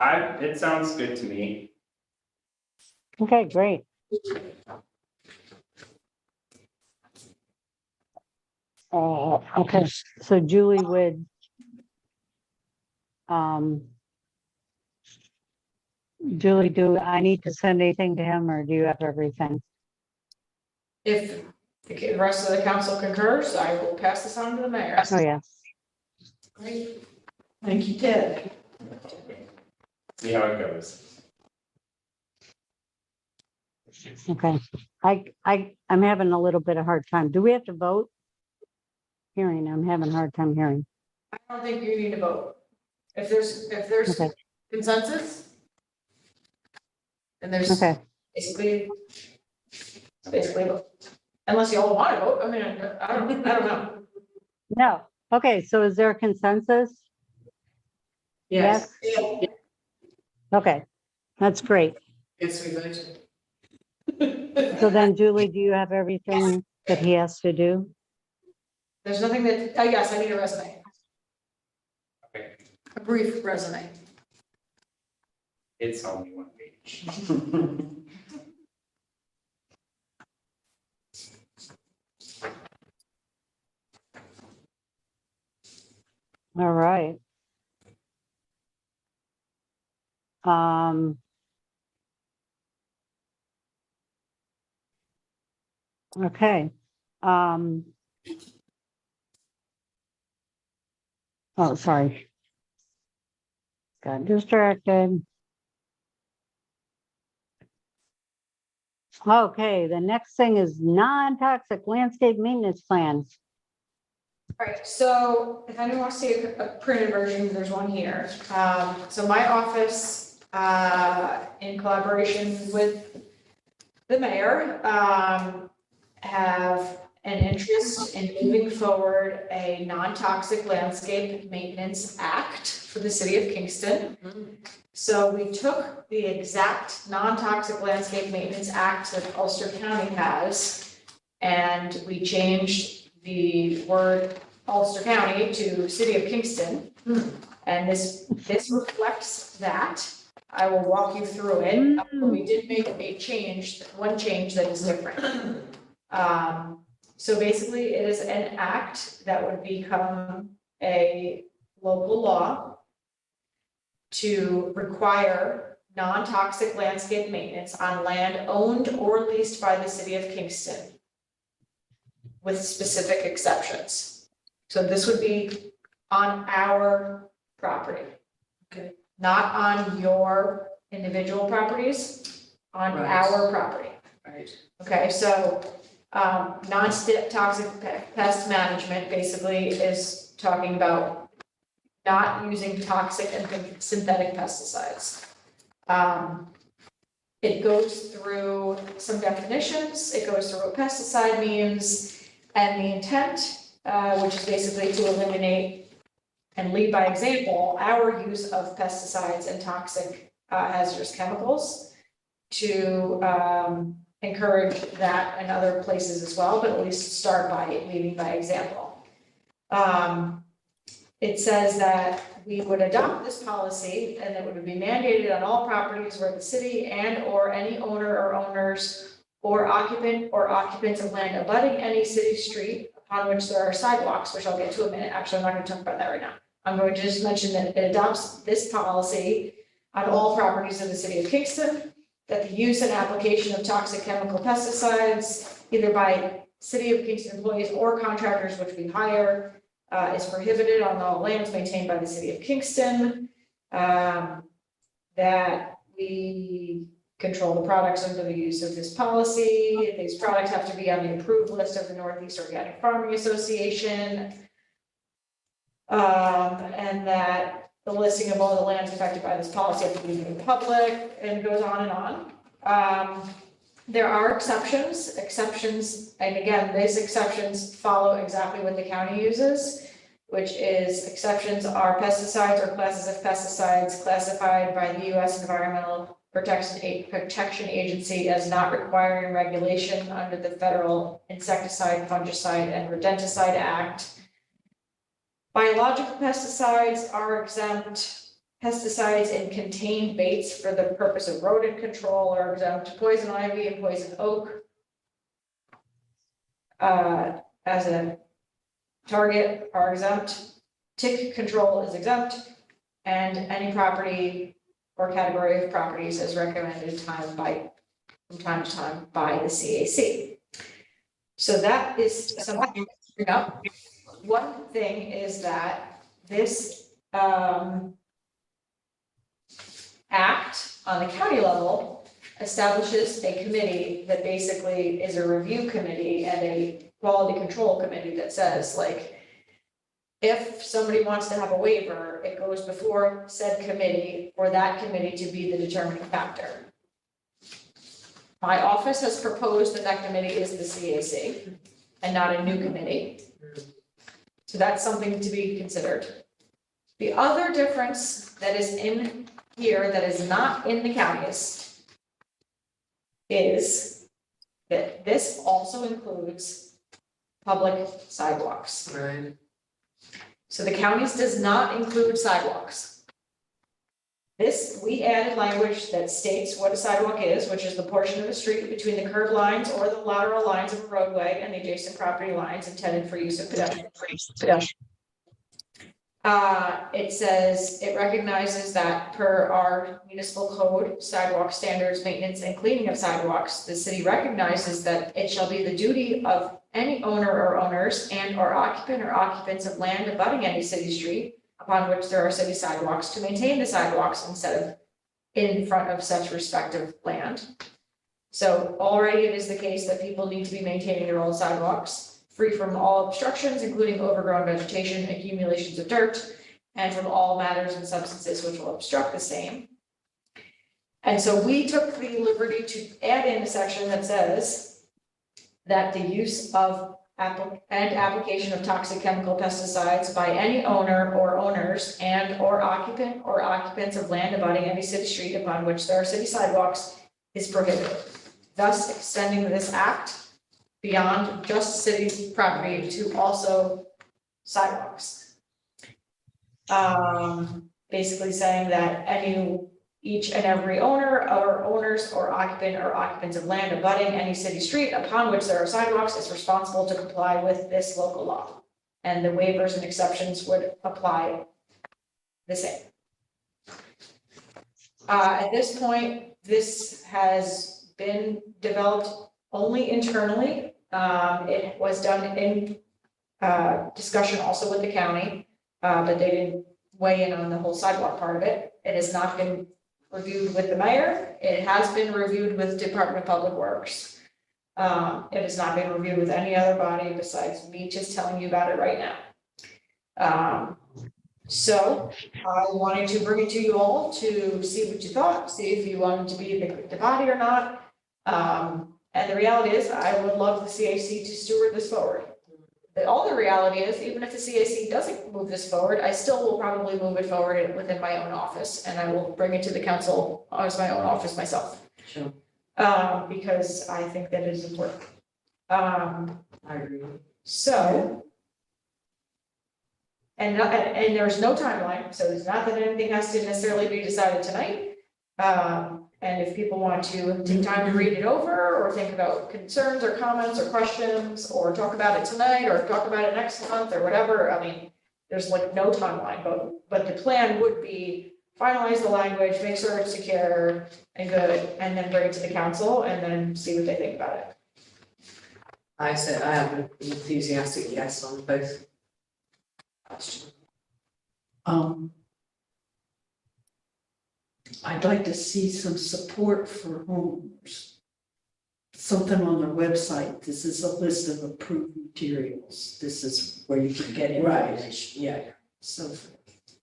Speaker 5: It sounds good to me.
Speaker 2: Okay, great. Okay, so Julie would, Julie, do I need to send anything to him, or do you have everything?
Speaker 3: If the rest of the council concurs, I will pass this on to the mayor.
Speaker 2: Oh, yeah.
Speaker 3: Great.
Speaker 6: Thank you, Ted.
Speaker 5: See how it goes.
Speaker 2: Okay, I'm having a little bit of hard time. Do we have to vote? Hearing, I'm having a hard time hearing.
Speaker 3: I don't think you need to vote. If there's
Speaker 2: Okay.
Speaker 3: consensus, then there's
Speaker 2: Okay,
Speaker 3: basically, unless you all want to vote, I don't know.
Speaker 2: no, okay, so is there a consensus?
Speaker 4: Yes,
Speaker 2: Okay, that's great.
Speaker 4: yes, we voted.
Speaker 2: So then Julie, do you have everything that he has to do?
Speaker 3: There's nothing that, yes, I need a resume.
Speaker 5: Okay.
Speaker 3: A brief resume.
Speaker 5: It's only one page.
Speaker 2: All right. Okay. Oh, sorry. Got distracted. Okay, the next thing is non-toxic landscape maintenance plans.
Speaker 3: All right, so if anyone wants to see a printed version, there's one here. So my office, in collaboration with the mayor, have an interest in moving forward a non-toxic landscape maintenance act for the city of Kingston. So we took the exact non-toxic landscape maintenance act that Ulster County has, and we changed the word Ulster County to City of Kingston. And this reflects that. I will walk you through it. But we did make one change that is different. So basically, it is an act that would become a local law to require non-toxic landscape maintenance on land owned or leased by the city of Kingston, with specific exceptions. So this would be on our property.
Speaker 4: Okay.
Speaker 3: Not on your individual properties, on
Speaker 4: Right.
Speaker 3: our property.
Speaker 4: Right.
Speaker 3: Okay, so, non-toxic pest management basically is talking about not using toxic and synthetic pesticides. It goes through some definitions, it goes through what pesticide means, and the intent, which is basically to eliminate and lead by example our use of pesticides and toxic hazardous chemicals, to encourage that in other places as well, but at least start by leading by example. It says that we would adopt this policy and it would be mandated on all properties where the city and or any owner or owners or occupant or occupants of land abutting any city street upon which there are sidewalks, which I'll get to in a minute. Actually, I'm not going to talk about that right now. I'm going to just mention that it adopts this policy on all properties of the city of Kingston, that the use and application of toxic chemical pesticides, either by city of Kingston employees or contractors which we hire, is prohibited on all lands maintained by the city of Kingston. That we control the products under the use of this policy. These products have to be on the approved list of the Northeast Organic Farming Association. And that the listing of all the lands affected by this policy have to be made public, and goes on and on. There are exceptions, and again, these exceptions follow exactly what the county uses, which is exceptions are pesticides or classes of pesticides classified by the US Environmental Protection Agency as not requiring regulation under the Federal Insecticide, Fungicide, and Rodenticide Act. Biological pesticides are exempt. Pesticides in contained baits for the purpose of rodent control are exempt. Poison ivy and poison oak as a target are exempt. Tick control is exempt. And any property or category of properties is recommended from time to time by the CAC. So that is something to bring up. One thing is that this act on the county level establishes a committee that basically is a review committee and a quality control committee that says, like, if somebody wants to have a waiver, it goes before said committee for that committee to be the determining factor. My office has proposed that committee is the CAC and not a new committee. So that's something to be considered. The other difference that is in here that is not in the counties is that this also includes public sidewalks.
Speaker 4: Right.
Speaker 3: So the counties does not include sidewalks. This, we added language that states what a sidewalk is, which is the portion of the street between the curb lines or the lateral lines of a roadway and the adjacent property lines intended for use of pedestrians. It says, it recognizes that per our municipal code, sidewalk standards, maintenance and cleaning of sidewalks, the city recognizes that it shall be the duty of any owner or owners and or occupant or occupants of land abutting any city street upon which there are city sidewalks to maintain the sidewalks instead of in front of such respective land. So already it is the case that people need to be maintaining their own sidewalks, free from all obstructions, including overgrown vegetation, accumulations of dirt, and from all matters and substances which will obstruct the same. And so we took the liberty to add in a section that says that the use of application of toxic chemical pesticides by any owner or owners and or occupant or occupants of land abutting any city street upon which there are city sidewalks is prohibited, thus extending this act beyond just city property to also sidewalks. Basically saying that each and every owner or owners or occupant or occupants of land abutting any city street upon which there are sidewalks is responsible to comply with this local law. And the waivers and exceptions would apply the same. At this point, this has been developed only internally. It was done in discussion also with the county, but they didn't weigh in on the whole sidewalk part of it. It has not been reviewed with the mayor. It has been reviewed with Department of Public Works. It has not been reviewed with any other body besides me just telling you about it right now. So I wanted to bring it to you all to see what you thought, see if you wanted to be the body or not. And the reality is, I would love the CAC to steward this forward. All the reality is, even if the CAC doesn't move this forward, I still will probably move it forward within my own office, and I will bring it to the council as my own office myself.
Speaker 4: Sure.
Speaker 3: Because I think that is important.
Speaker 4: I agree.
Speaker 3: So. And there's no timeline, so it's not that anything has to necessarily be decided tonight. And if people want to take time to read it over or think about concerns or comments or questions or talk about it tonight or talk about it next month or whatever, I mean, there's like no timeline, but the plan would be finalize the language, make sure it's secure and good, and then bring it to the council and then see what they think about it.
Speaker 4: I said I have an enthusiastic yes on both.
Speaker 6: I'd like to see some support for homeowners. Something on their website, this is a list of approved materials, this is where you can get
Speaker 4: Right,
Speaker 6: information.
Speaker 4: yeah.
Speaker 6: so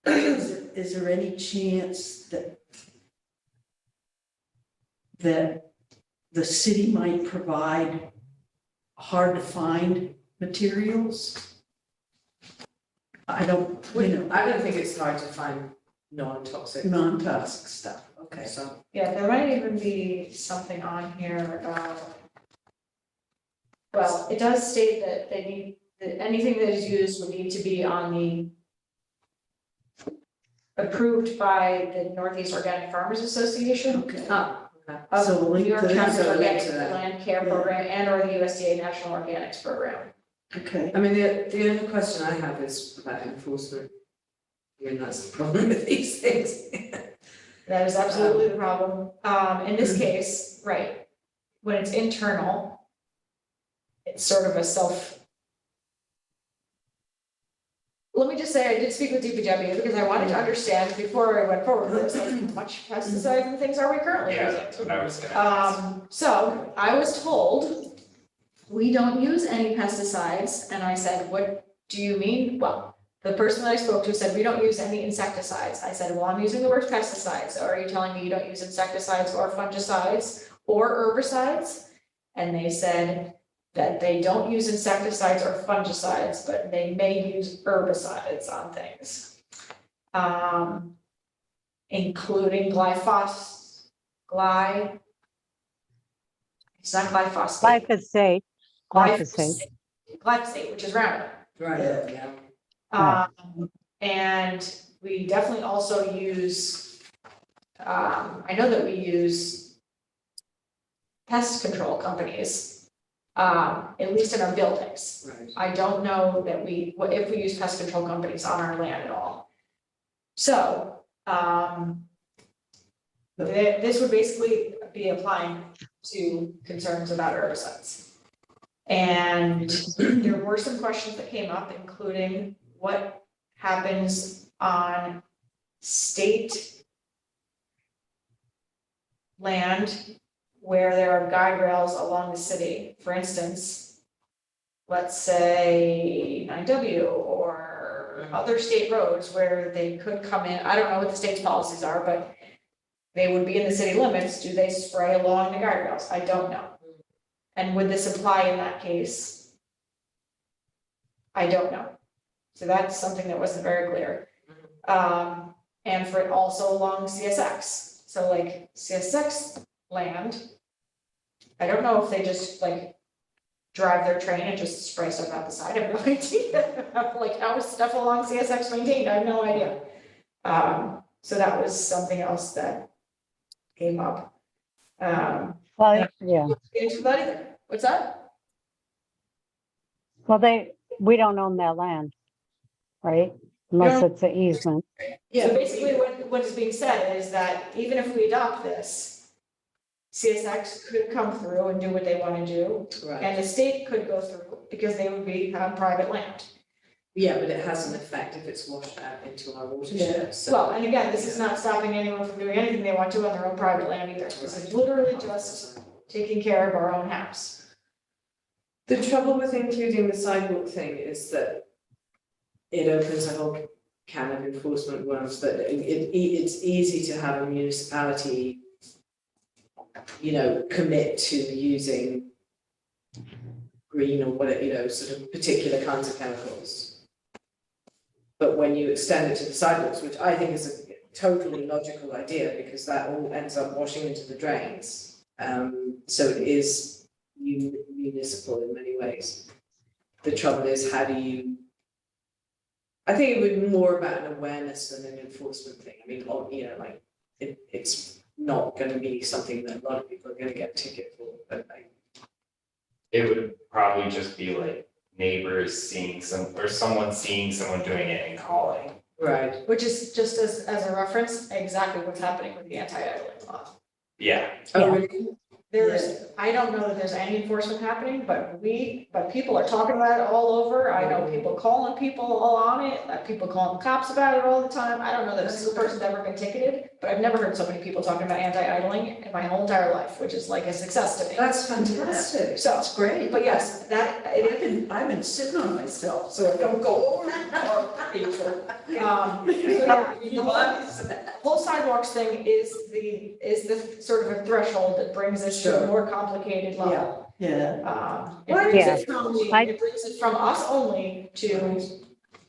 Speaker 6: is there any chance that the city might provide hard to find materials? I don't, you know,
Speaker 4: I don't think it's hard to find non-toxic.
Speaker 6: non-toxic stuff, okay.
Speaker 4: So,
Speaker 3: Yeah, there might even be something on here, well, it does state that they need, that anything that is used would need to be on the approved by the Northeast Organic Farmers Association.
Speaker 6: Okay.
Speaker 4: okay.
Speaker 3: Of
Speaker 6: So we'll
Speaker 3: New
Speaker 6: link
Speaker 3: York
Speaker 6: to that.
Speaker 3: County
Speaker 4: So we'll link
Speaker 3: Organic
Speaker 4: to that.
Speaker 3: Land Care
Speaker 6: Yeah.
Speaker 3: Program and or the USDA National Organics Program.
Speaker 6: Okay,
Speaker 4: I mean, the only question I have is about enforcement. I mean, that's the problem with these things.
Speaker 3: That is absolutely the problem. In this case, right, when it's internal, it's sort of a let me just say, I did speak with DPW because I wanted to understand before I went forward with this, like, how much pesticides and things are we currently
Speaker 5: Yeah,
Speaker 3: using?
Speaker 5: that's what I was gonna ask.
Speaker 3: So I was told, we don't use any pesticides, and I said, what do you mean? Well, the person that I spoke to said, we don't use any insecticides. I said, well, I'm using the word pesticides, so are you telling me you don't use insecticides or fungicides or herbicides? And they said that they don't use insecticides or fungicides, but they may use herbicides on things. Including it's not glyphosate.
Speaker 2: Glyphosate, glyphosate.
Speaker 3: Glyphosate, which is Roundup.
Speaker 4: Right, yeah.
Speaker 2: Right.
Speaker 3: And we definitely also use, I know that we use pest control companies, at least in our buildings.
Speaker 4: Right.
Speaker 3: I don't know that if we use pest control companies on our land at all. So, this would basically be applying to concerns about herbicides. And there were some questions that came up, including what happens on state land where there are guide rails along the city. For instance, let's say 9W or other state roads where they could come in. I don't know what the state's policies are, but they would be in the city limits. Do they spray along the guide rails? I don't know. And would this apply in that case? I don't know. So that's something that wasn't very clear. And for it also along CSX. So like CSX land, I don't know if they just like drive their train and just spray stuff out the side. I have no idea. Like how is stuff along CSX maintained? I have no idea. So that was something else that came up.
Speaker 2: Well, yeah,
Speaker 3: Get into that either. What's that?
Speaker 2: well, we don't own that land, right? Unless it's an easement.
Speaker 3: So basically what is being said is that even if we adopt this, CSX could come through and do what they want to do,
Speaker 4: Right,
Speaker 3: and the state could go through because they would be on private land.
Speaker 4: yeah, but it has an effect if it's washed out into our watershed, so.
Speaker 3: Well, and again, this is not stopping anyone from doing anything they want to on their own private land either. This is literally just taking care of our own house.
Speaker 4: The trouble with including the sidewalk thing is that it opens a whole can of enforcement worms, but it's easy to have a municipality, you know, commit to using green or whatever, you know, sort of particular kinds of chemicals. But when you extend it to the sidewalks, which I think is a totally logical idea, because that all ends up washing into the drains. So it is municipal in many ways. The trouble is, how do you? I think it would be more about an awareness than an enforcement thing. I mean, you know, like it's not going to be something that a lot of people are going to get a ticket for, but like.
Speaker 5: It would probably just be like neighbors seeing someone seeing someone doing it and calling.
Speaker 4: Right.
Speaker 3: Which is just as a reference, exactly what's happening with the anti-idling law.
Speaker 5: Yeah,
Speaker 4: Oh,
Speaker 2: Yeah.
Speaker 4: really?
Speaker 3: There's, I don't know that there's any enforcement happening, but people are talking about it all over. I know people calling people all on it, people calling the cops about it all the time. I don't know that a single person's ever been ticketed, but I've never heard so many people talking about anti-idling in my whole entire life, which is like a success to me.
Speaker 4: That's fantastic.
Speaker 3: So,
Speaker 6: That's great.
Speaker 3: but yes,
Speaker 6: I've been sitting on myself, so I don't go over people.
Speaker 3: so yeah, the whole sidewalks thing is the sort of a threshold that brings us to a
Speaker 6: Sure.
Speaker 3: more complicated level.
Speaker 6: Yeah,
Speaker 3: It brings
Speaker 2: Yeah.
Speaker 3: it from,
Speaker 2: I-
Speaker 3: it brings it from us only to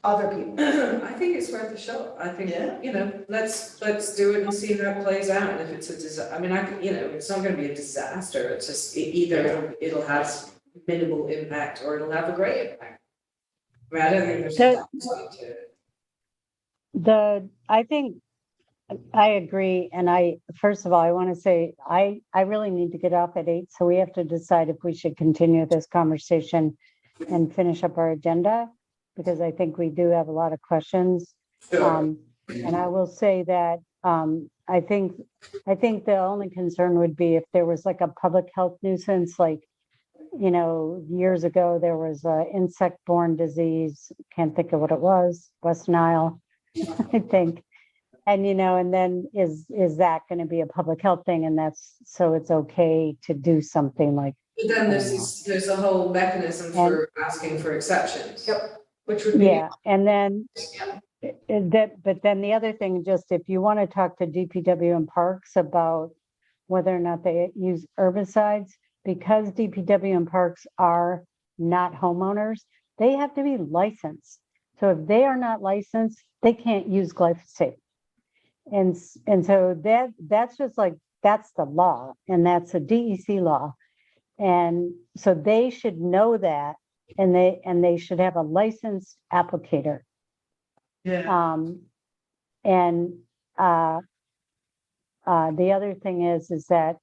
Speaker 3: other people.
Speaker 4: I think it's worth a shot. I think,
Speaker 6: Yeah.
Speaker 4: you know, let's do it and see how it plays out. And if it's a I mean, it's not gonna be a disaster. It's just either it'll have minimal impact or it'll have a great impact. I mean, I don't think there's a downside to it.
Speaker 2: I think I agree. And first of all, I want to say, I really need to get off at 8. So we have to decide if we should continue this conversation and finish up our agenda, because I think we do have a lot of questions.
Speaker 4: Sure.
Speaker 2: And I will say that, I think the only concern would be if there was like a public health nuisance, like, years ago, there was a insect-borne disease, can't think of what it was, West Nile, I think. And, and then is that going to be a public health thing? And so it's okay to do something like,
Speaker 4: But then there's a whole mechanism for asking for exceptions.
Speaker 3: Yep. Which would be.
Speaker 2: yeah. And then
Speaker 3: Yeah.
Speaker 2: but then the other thing, just if you want to talk to DPW and Parks about whether or not they use herbicides, because DPW and Parks are not homeowners, they have to be licensed. So if they are not licensed, they can't use glyphosate. And so that's just like, that's the law, and that's a DEC law. And so they should know that, and they should have a licensed applicator.
Speaker 6: yeah.
Speaker 2: And the other thing is that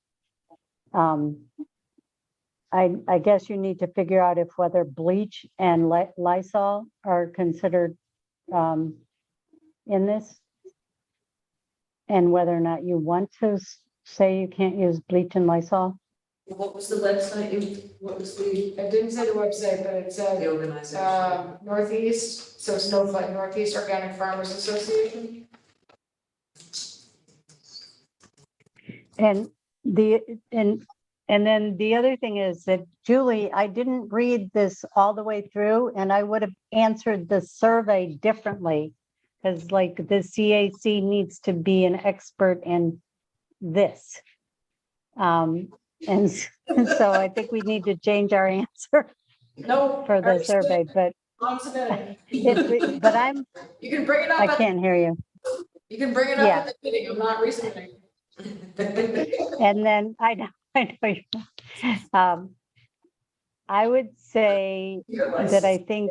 Speaker 2: I guess you need to figure out if whether bleach and Lysol are considered in this, and whether or not you want to say you can't use bleach and Lysol.
Speaker 4: What was the website?
Speaker 3: It didn't say the website, but it said,
Speaker 4: The organization?
Speaker 3: Northeast, so Snowflake, Northeast Organic Farmers Association.
Speaker 2: And then the other thing is that, Julie, I didn't read this all the way through, and I would have answered the survey differently, because like the CAC needs to be an expert in this. And so I think we need to change our answer
Speaker 3: No.
Speaker 2: for the survey, but but
Speaker 3: You can bring it up.
Speaker 2: I can't hear you.
Speaker 3: You can bring it up
Speaker 2: Yeah.
Speaker 3: at the meeting. I'm not resubmitting.
Speaker 2: And then I know you're I would say that I think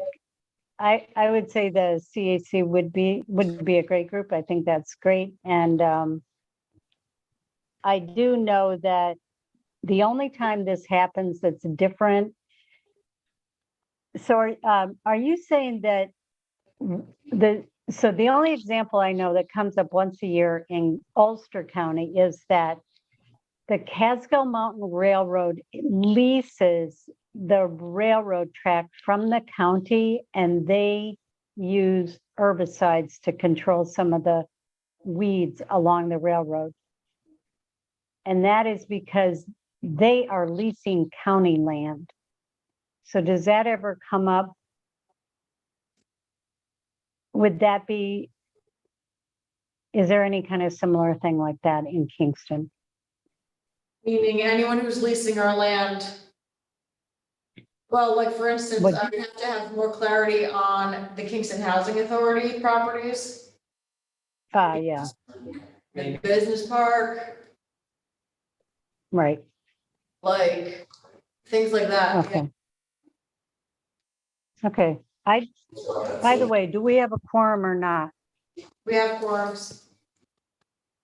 Speaker 2: I would say the CAC would be a great group. I think that's great. And I do know that the only time this happens that's different. So are you saying that the only example I know that comes up once a year in Ulster County is that the Catskill Mountain Railroad leases the railroad track from the county, and they use herbicides to control some of the weeds along the railroad. And that is because they are leasing county land. So does that ever come up? Would that be, is there any kind of similar thing like that in Kingston?
Speaker 3: Meaning anyone who's leasing our land. Well, like for instance,
Speaker 2: Would-
Speaker 3: I would have to have more clarity on the Kingston Housing Authority properties,
Speaker 2: Yeah,
Speaker 3: the business park,
Speaker 2: right,
Speaker 3: like things like that.
Speaker 2: okay. Okay, by the way, do we have a quorum or not?
Speaker 3: We have quorums.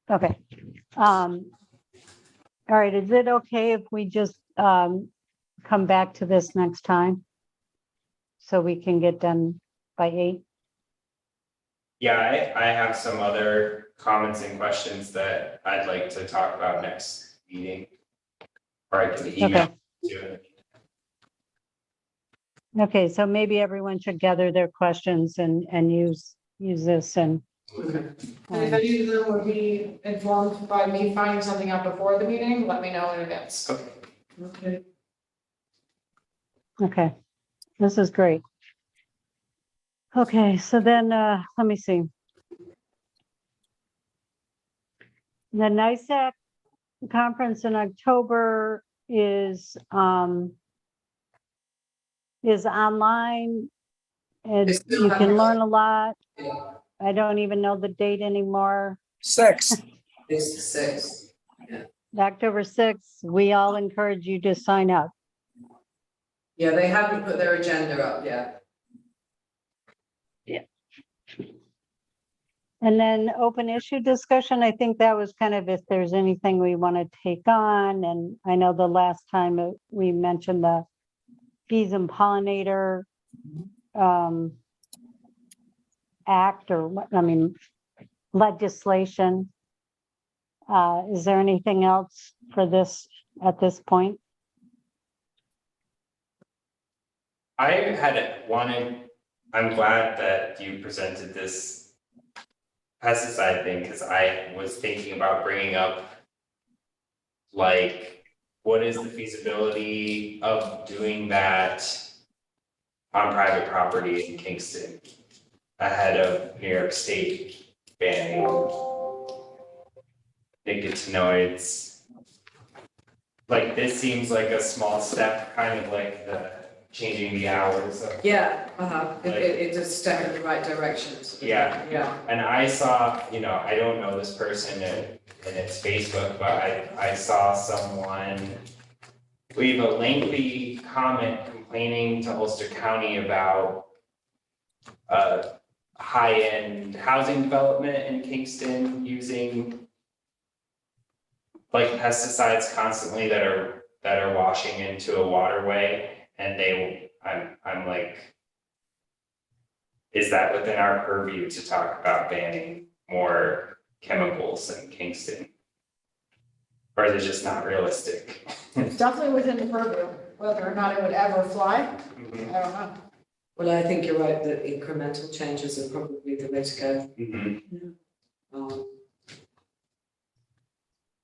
Speaker 2: Okay. All right, is it okay if we just come back to this next time? So we can get done by 8?
Speaker 5: Yeah, I have some other comments and questions that I'd like to talk about next meeting. Or I can email to it.
Speaker 2: Okay, so maybe everyone should gather their questions and use this and.
Speaker 4: Okay.
Speaker 3: And if any of them would be informed by me finding something out before the meeting, let me know in advance.
Speaker 5: Okay.
Speaker 4: Okay.
Speaker 2: Okay, this is great. Okay, so then, let me see. The NISAC conference in October is online. And
Speaker 4: It's still
Speaker 2: you can
Speaker 4: happening.
Speaker 2: learn a lot.
Speaker 4: Yeah.
Speaker 2: I don't even know the date anymore.
Speaker 1: 6.
Speaker 4: It's the sixth.
Speaker 2: October 6th, we all encourage you to sign up.
Speaker 4: Yeah, they haven't put their agenda up yet.
Speaker 2: And then open issue discussion, I think that was kind of if there's anything we want to take on. And I know the last time we mentioned the bees and pollinator act or what, I mean, legislation. Is there anything else for this at this point?
Speaker 5: I had wanted, I'm glad that you presented this pesticide thing, because I was thinking about bringing up like, what is the feasibility of doing that on private property in Kingston ahead of New York State banning nicotinoids? Like, this seems like a small step, kind of like the changing the hours of.
Speaker 4: Yeah, it's a step in the right direction.
Speaker 5: Yeah.
Speaker 4: Yeah.
Speaker 5: And I saw, I don't know this person and it's Facebook, but I saw someone leave a lengthy comment complaining to Ulster County about high-end housing development in Kingston using like pesticides constantly that are washing into a waterway, and I'm like, is that within our purview to talk about banning more chemicals in Kingston? Or is it just not realistic?
Speaker 3: It's definitely within the purview, whether or not it would ever fly, I don't know.
Speaker 4: Well, I think you're right that incremental changes are probably the way to go.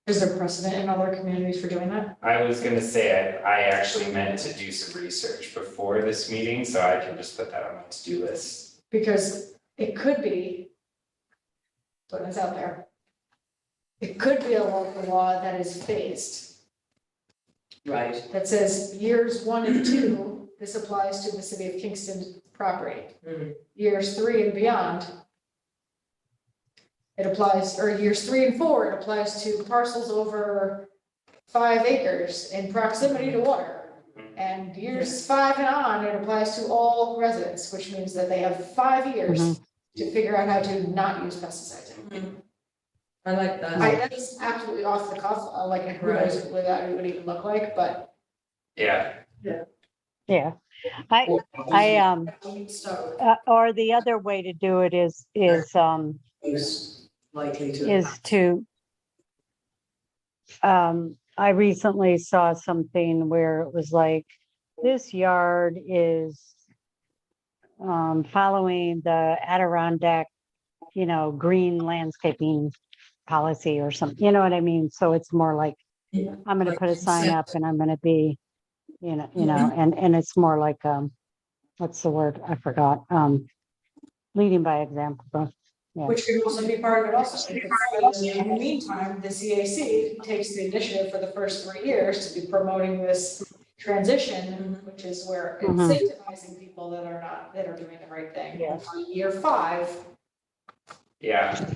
Speaker 3: Is there precedent in other communities for doing that?
Speaker 5: I was gonna say, I actually meant to do some research before this meeting, so I can just put that on my to-do list.
Speaker 3: Because it could be, putting this out there, it could be a local law that is phased,
Speaker 4: Right.
Speaker 3: that says years 1 and 2, this applies to the city of Kingston property.
Speaker 4: Mhm.
Speaker 3: Years 3 and beyond, it applies, or years 3 and 4, it applies to parcels over 5 acres in proximity to water. And years 5 and on, it applies to all residents, which means that they have 5 years to figure out how to not use pesticides.
Speaker 4: I like that.
Speaker 3: That's absolutely off the cuff, like who knows what that would even look like, but
Speaker 5: Yeah,
Speaker 2: Yeah, I
Speaker 4: Start
Speaker 2: or the other way to do it is
Speaker 4: most likely to.
Speaker 2: I recently saw something where it was like, this yard is following the Adirondack, green landscaping policy or something, you know what I mean? So it's more like,
Speaker 4: Yeah.
Speaker 2: I'm gonna
Speaker 4: Like
Speaker 2: put a sign up
Speaker 4: consent.
Speaker 2: and I'm gonna be, and it's more like, what's the word? I forgot. Leading by example. Yeah.
Speaker 3: which could also be part of it also. Because in the meantime, the CAC takes the initiative for the first 3 years to be promoting this transition, which is where incentivizing people that are doing the right thing.
Speaker 2: Yeah.
Speaker 3: For year 5,
Speaker 5: yeah.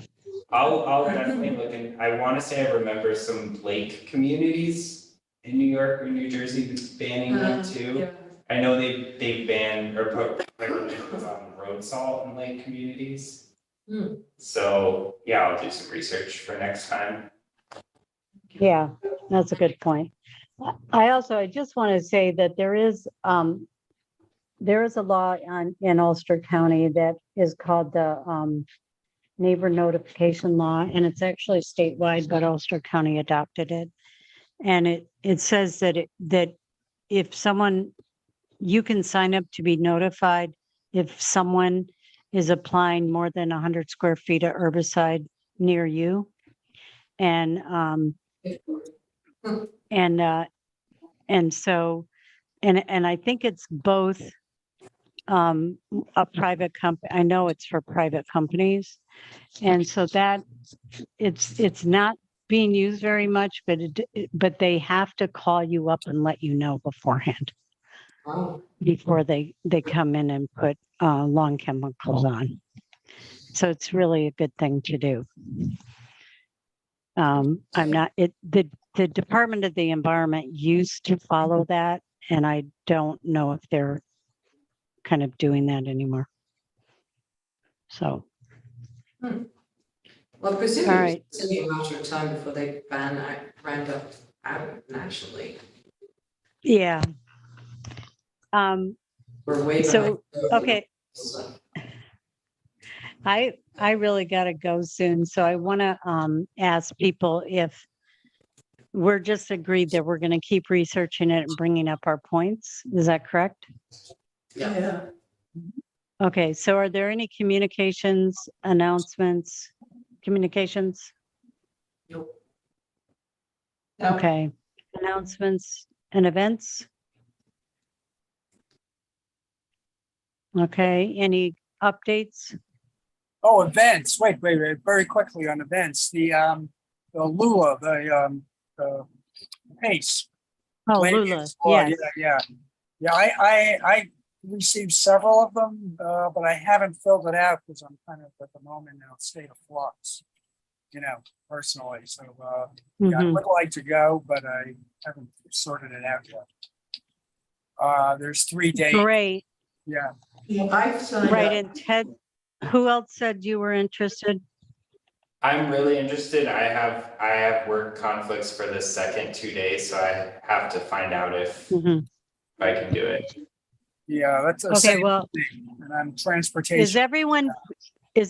Speaker 5: I'll definitely look in, I wanna say I remember some lake communities in New York or New Jersey banning them too.
Speaker 4: Yeah.
Speaker 5: I know they banned or put regulations on road salt in lake communities. So, yeah, I'll do some research for next time.
Speaker 2: Yeah, that's a good point. I just want to say that there is a law in Ulster County that is called the neighbor notification law, and it's actually statewide, but Ulster County adopted it. And it says that that if someone, you can sign up to be notified if someone is applying more than 100 square feet of herbicide near you. And, and so, and I think it's both a private company. I know it's for private companies. And so that it's not being used very much, but they have to call you up and let you know beforehand
Speaker 3: Wow.
Speaker 2: before they come in and put lawn chemicals on. So it's really a good thing to do. I'm not, the Department of the Environment used to follow that, and I don't know if they're kind of doing that anymore. So,
Speaker 4: Well,
Speaker 2: all
Speaker 4: presumably
Speaker 2: right.
Speaker 4: it's only a matter of time before they ban Roundup out nationally.
Speaker 2: Yeah.
Speaker 4: We're way
Speaker 2: So,
Speaker 4: behind.
Speaker 2: okay, I really gotta go soon, so I wanna ask people if we're just agreed that we're gonna keep researching it and bringing up our points. Is that correct?
Speaker 6: Yeah.
Speaker 2: Okay, so are there any communications, announcements, communications?
Speaker 3: No.
Speaker 2: Okay, announcements and events? Okay, any updates?
Speaker 1: Oh, events, wait, very quickly on events, the Lula, the Pace.
Speaker 2: Oh,
Speaker 1: Land
Speaker 2: Lula,
Speaker 1: use law,
Speaker 2: yes.
Speaker 1: Yeah, I received several of them, but I haven't filled it out because I'm kind of at the moment in a state of flux, personally. So, yeah, I
Speaker 2: Mhm.
Speaker 1: would like to go, but I haven't sorted it out yet. There's 3 days.
Speaker 2: Great,
Speaker 1: Yeah.
Speaker 6: I've signed
Speaker 2: right,
Speaker 6: up.
Speaker 2: and Ted, who else said you were interested?
Speaker 5: I'm really interested. I have work conflicts for the second 2 days, so I have to find out if
Speaker 2: Mhm.
Speaker 5: I can do it.
Speaker 1: Yeah, that's the
Speaker 2: Okay,
Speaker 1: same
Speaker 2: well,
Speaker 1: thing, and I'm
Speaker 2: is
Speaker 1: transportation.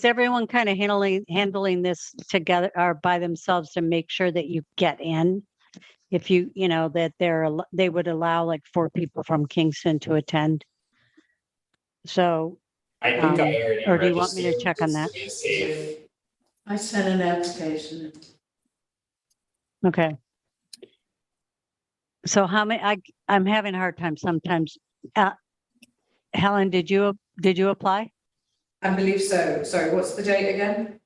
Speaker 2: everyone kind of handling this together or by themselves to make sure that you get in? If that they would allow like 4 people from Kingston to attend. So,
Speaker 5: I think I already
Speaker 2: or do you want me to
Speaker 5: registered
Speaker 2: check on
Speaker 5: just
Speaker 2: that?
Speaker 5: to be safe.
Speaker 6: I sent an application.
Speaker 2: Okay. So how many, I'm having a hard time sometimes. Helen, did you apply?
Speaker 4: I believe so. Sorry, what's the date again?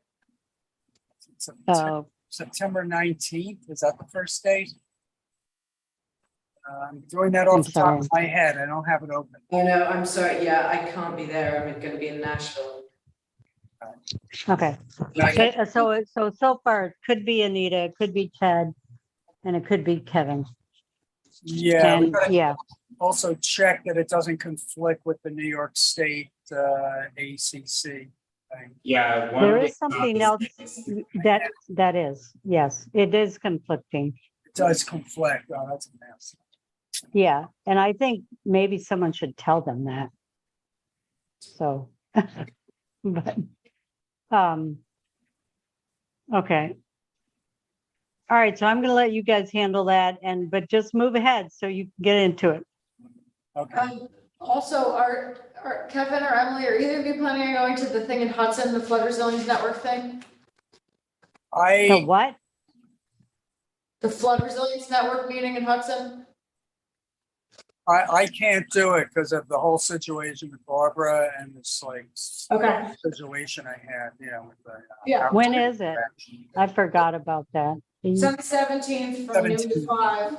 Speaker 1: September 19th, is that the first date? I'm doing that off
Speaker 2: I'm
Speaker 1: the top
Speaker 2: sorry.
Speaker 1: of my head. I don't have it open.
Speaker 4: Oh, no, I'm sorry. Yeah, I can't be there. I'm going to be in Nashville.
Speaker 2: Okay. So far it could be Anita, it could be Ted, and it could be Kevin.
Speaker 1: Yeah, we
Speaker 2: And
Speaker 1: gotta
Speaker 2: yeah,
Speaker 1: also check that it doesn't conflict with the New York State ACC thing.
Speaker 5: Yeah.
Speaker 2: there
Speaker 5: day
Speaker 2: is something
Speaker 5: notice
Speaker 2: else
Speaker 5: is-
Speaker 2: that is, yes, it is conflicting.
Speaker 1: It does conflict. Oh, that's a mess.
Speaker 2: Yeah, and I think maybe someone should tell them that. So, but, okay. All right, so I'm gonna let you guys handle that but just move ahead so you can get into it.
Speaker 1: Okay.
Speaker 3: Also, are Kevin or Emily, are either of you planning on going to the thing in Hudson, the Flood Resilience Network thing?
Speaker 2: The
Speaker 1: I
Speaker 2: what?
Speaker 3: The Flood Resilience Network meeting in Hudson?
Speaker 1: can't do it because of the whole situation with Barbara and this
Speaker 3: Okay.
Speaker 1: situation I had, with the.
Speaker 3: Yeah.
Speaker 2: When is it? I forgot about that.
Speaker 3: It's on the 17th from noon to
Speaker 1: 17th.
Speaker 3: 5.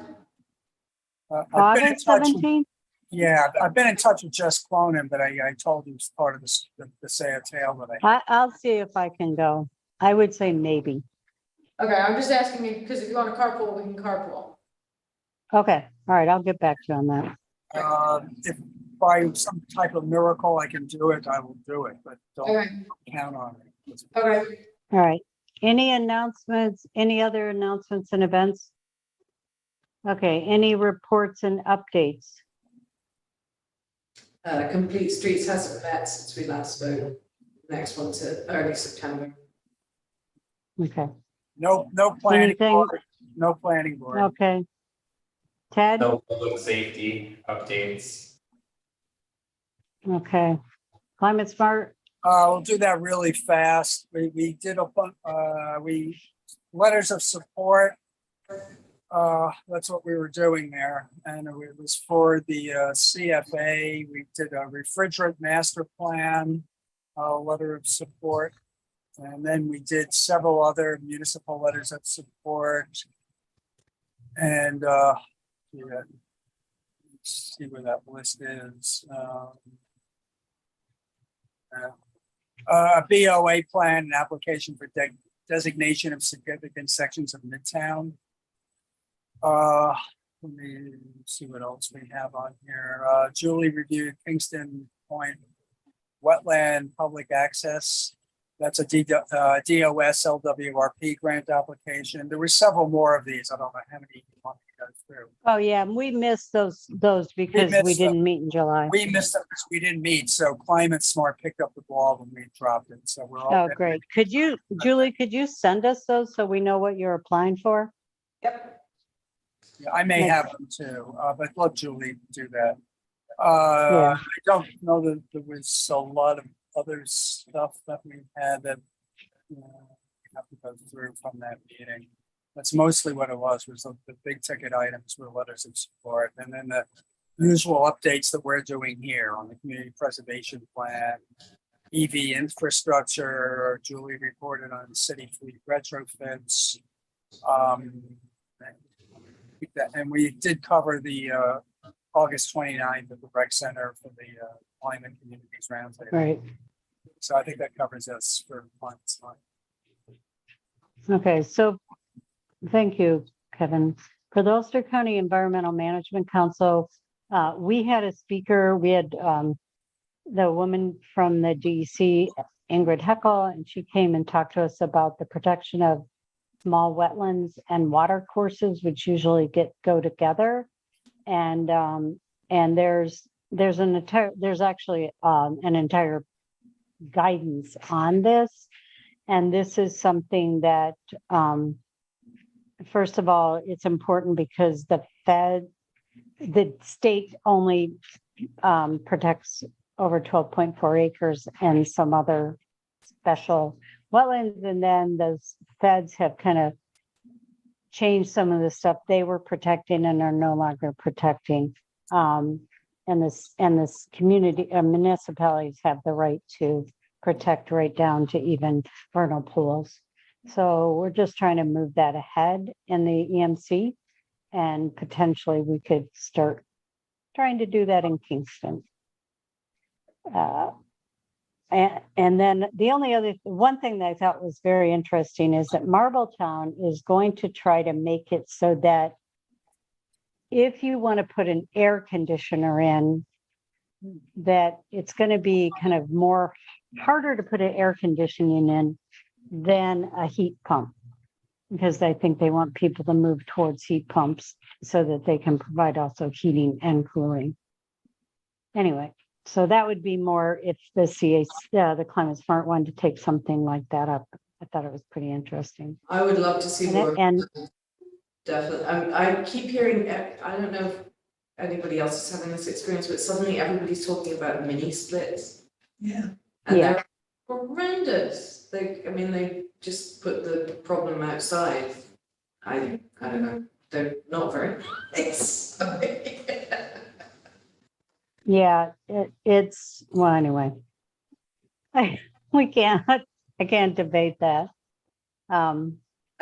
Speaker 1: I've been in
Speaker 2: August
Speaker 1: touch with,
Speaker 2: 17th?
Speaker 1: yeah, I've been in touch with Jess Cronin, but I told him it's part of the Say a Tale that I.
Speaker 2: I'll see if I can go. I would say maybe.
Speaker 3: Okay, I'm just asking you, because if you want to carpool, we can carpool.
Speaker 2: Okay, all right, I'll get back to you on that.
Speaker 1: If by some type of miracle I can do it, I will do it, but don't
Speaker 3: Okay,
Speaker 1: count on it.
Speaker 3: okay.
Speaker 2: All right. Any announcements, any other announcements and events? Okay, any reports and updates?
Speaker 4: Complete Streets hasn't met since we last spoke. Next one to early September.
Speaker 2: Okay,
Speaker 1: No planning
Speaker 2: Anything-
Speaker 1: board, no planning board.
Speaker 2: okay. Ted?
Speaker 5: No public safety updates.
Speaker 2: Okay. Climate smart?
Speaker 1: We'll do that really fast. We did letters of support. That's what we were doing there. And it was for the CFA. We did a refrigerant master plan, letter of support. And then we did several other municipal letters of support. And yeah, let's see where that list is. A BOA plan, an application for designation of significant sections of Midtown. Let me see what else we have on here. Julie reviewed Kingston Point wetland public access. That's a DOS LWRP grant application. There were several more of these. I don't know how many you want to go through.
Speaker 2: Oh, yeah, we missed those because we
Speaker 1: missed them.
Speaker 2: didn't meet in July.
Speaker 1: We missed them because we didn't meet, so Climate Smart picked up the ball when we dropped it, so we're all.
Speaker 2: Oh, great. Julie, could you send us those so we know what you're applying for?
Speaker 3: Yep.
Speaker 1: Yeah, I may
Speaker 2: Makes-
Speaker 1: have them too, but let Julie do that.
Speaker 2: Yeah.
Speaker 1: I don't know that there was a lot of other stuff that we had that we have to go through from that meeting. That's mostly what it was the big ticket items were letters of support, and then the usual updates that we're doing here on the community preservation plan, EV infrastructure. Julie reported on city fleet retrofits. And we did cover the August 29th at the rec center for the climate communities roundtable.
Speaker 2: Right.
Speaker 1: So I think that covers us for months.
Speaker 2: Okay, so thank you, Kevin. For the Ulster County Environmental Management Council, we had a speaker, we had the woman from the DEC, Ingrid Heckel, and she came and talked to us about the protection of small wetlands and water courses, which usually go together. And there's actually an entire guidance on this. And this is something that, first of all, it's important because the state only protects over 12.4 acres and some other special wetlands. And then the feds have kind of changed some of the stuff they were protecting and are no longer protecting. And this community municipalities have the right to protect right down to even vernal pools. So we're just trying to move that ahead in the EMC, and potentially we could start trying to do that in Kingston. And then the one thing that I thought was very interesting is that Marbletown is going to try to make it so that if you want to put an air conditioner in, that it's going to be kind of harder to put an air conditioning in than a heat pump, because I think they want people to move towards heat pumps so that they can provide also heating and cooling. Anyway, so that would be more if the the Climate Smart wanted to take something like that up. I thought it was pretty interesting.
Speaker 4: I would love to see more.
Speaker 2: And
Speaker 4: Definitely. I keep hearing, I don't know if anybody else is having this experience, but suddenly everybody's talking about mini splits.
Speaker 6: Yeah.
Speaker 4: And
Speaker 2: Yeah.
Speaker 4: they're horrendous. They just put the problem outside. I don't know. They're not very nice.
Speaker 2: yeah, it's, well, anyway, I can't debate that.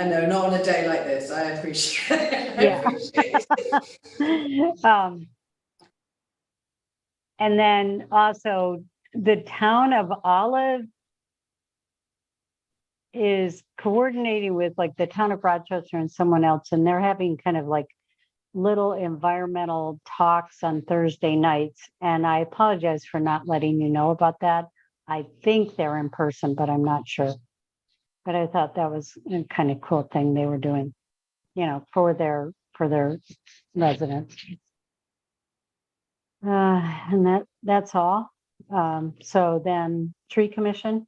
Speaker 4: I know, not on a day like this. I appreciate it.
Speaker 2: Yeah.
Speaker 4: I appreciate it.
Speaker 2: And then also the town of Olive is coordinating with like the town of Rochester and someone else, and they're having kind of like little environmental talks on Thursday nights. And I apologize for not letting you know about that. I think they're in person, but I'm not sure. But I thought that was a kind of cool thing they were doing, for their residents. And that's all. So then tree commission.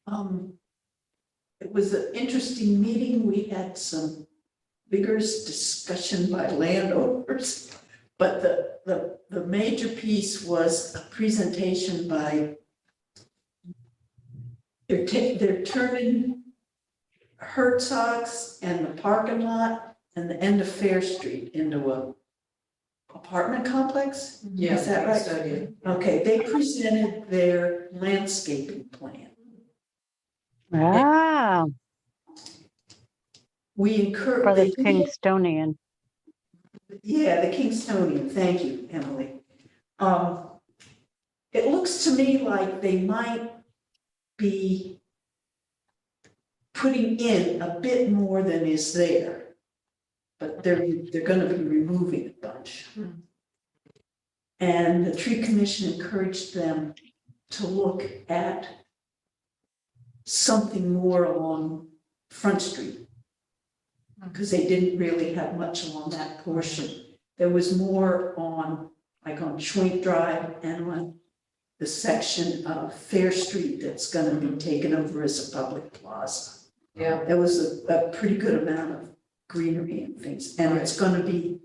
Speaker 6: It was an interesting meeting. We had some vigorous discussion by landowners. But the major piece was a presentation by, they're turning Herzog's and the parking lot and the end of Fair Street into a apartment complex?
Speaker 4: Yeah,
Speaker 6: Is that right?
Speaker 4: custodian.
Speaker 6: Okay, they presented their landscaping plan.
Speaker 2: Ah,
Speaker 6: We encourage.
Speaker 2: for the Kingstonian.
Speaker 6: Yeah, the Kingstonian, thank you, Emily. It looks to me like they might be putting in a bit more than is there. But they're gonna be removing a bunch. And the tree commission encouraged them to look at something more along Front Street. Because they didn't really have much along that portion. There was more on, like on Schwink Drive and on the section of Fair Street that's gonna be taken over as a public plaza.
Speaker 4: Yeah,
Speaker 6: There was a pretty good amount of greenery and things, and it's gonna be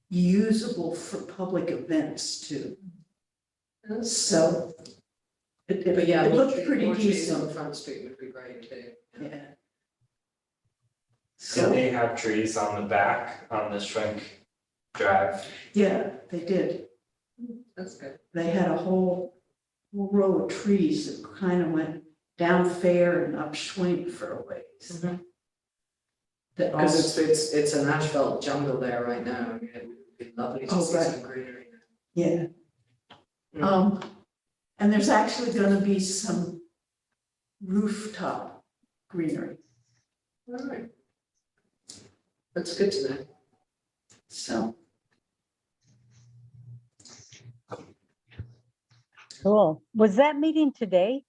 Speaker 6: usable for public events too. So
Speaker 4: but yeah,
Speaker 6: it looked
Speaker 4: more
Speaker 6: pretty
Speaker 4: trees on
Speaker 6: decent,
Speaker 4: Front Street would be great too.
Speaker 6: yeah.
Speaker 5: Do
Speaker 6: So,
Speaker 5: they have trees on the back on the Schwenk Drive?
Speaker 6: yeah, they did.
Speaker 4: That's good.
Speaker 6: They had a whole row of trees that kind of went down Fair and up Schwink for a ways.
Speaker 4: Mhm.
Speaker 6: That,
Speaker 4: Because it's an asphalt jungle there right now, I mean, it would be lovely to
Speaker 6: Oh,
Speaker 4: see
Speaker 6: right.
Speaker 4: some greenery.
Speaker 6: yeah.
Speaker 4: Mm.
Speaker 6: And there's actually gonna be some rooftop greenery,
Speaker 4: All right. That's good to know.
Speaker 6: so.
Speaker 2: Cool. Was that meeting today?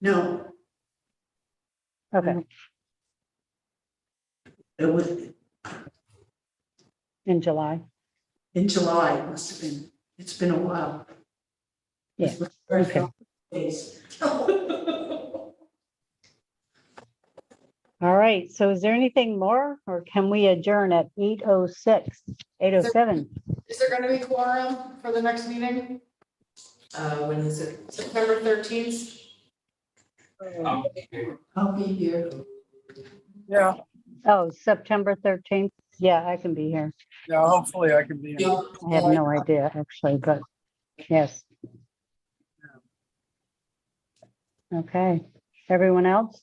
Speaker 6: No,
Speaker 2: Okay,
Speaker 6: it was
Speaker 2: in July.
Speaker 6: in July, it must have been, it's been a while.
Speaker 2: Yeah,
Speaker 6: Very
Speaker 2: okay.
Speaker 6: days.
Speaker 2: All right, so is there anything more, or can we adjourn at 8:06, 8:07?
Speaker 3: Is there gonna be quorum for the next meeting,
Speaker 4: When is it?
Speaker 3: September 13th?
Speaker 6: I'll be here.
Speaker 1: Yeah,
Speaker 2: Oh, September 13th? Yeah, I can be here.
Speaker 1: yeah, hopefully I can be. in.
Speaker 2: I have no idea, actually, but yes. Okay, everyone else?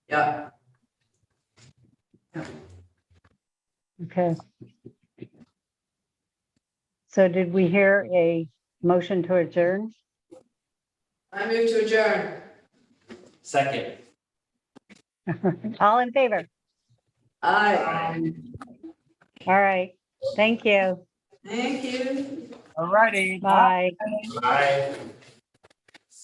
Speaker 4: Yeah,
Speaker 2: Okay. So did we hear a motion to adjourn?
Speaker 4: I move to adjourn.
Speaker 5: Second.
Speaker 2: All in favor?
Speaker 4: Aye.
Speaker 2: All right, thank you.
Speaker 4: Thank you.
Speaker 1: All righty.
Speaker 2: Bye.
Speaker 5: Bye.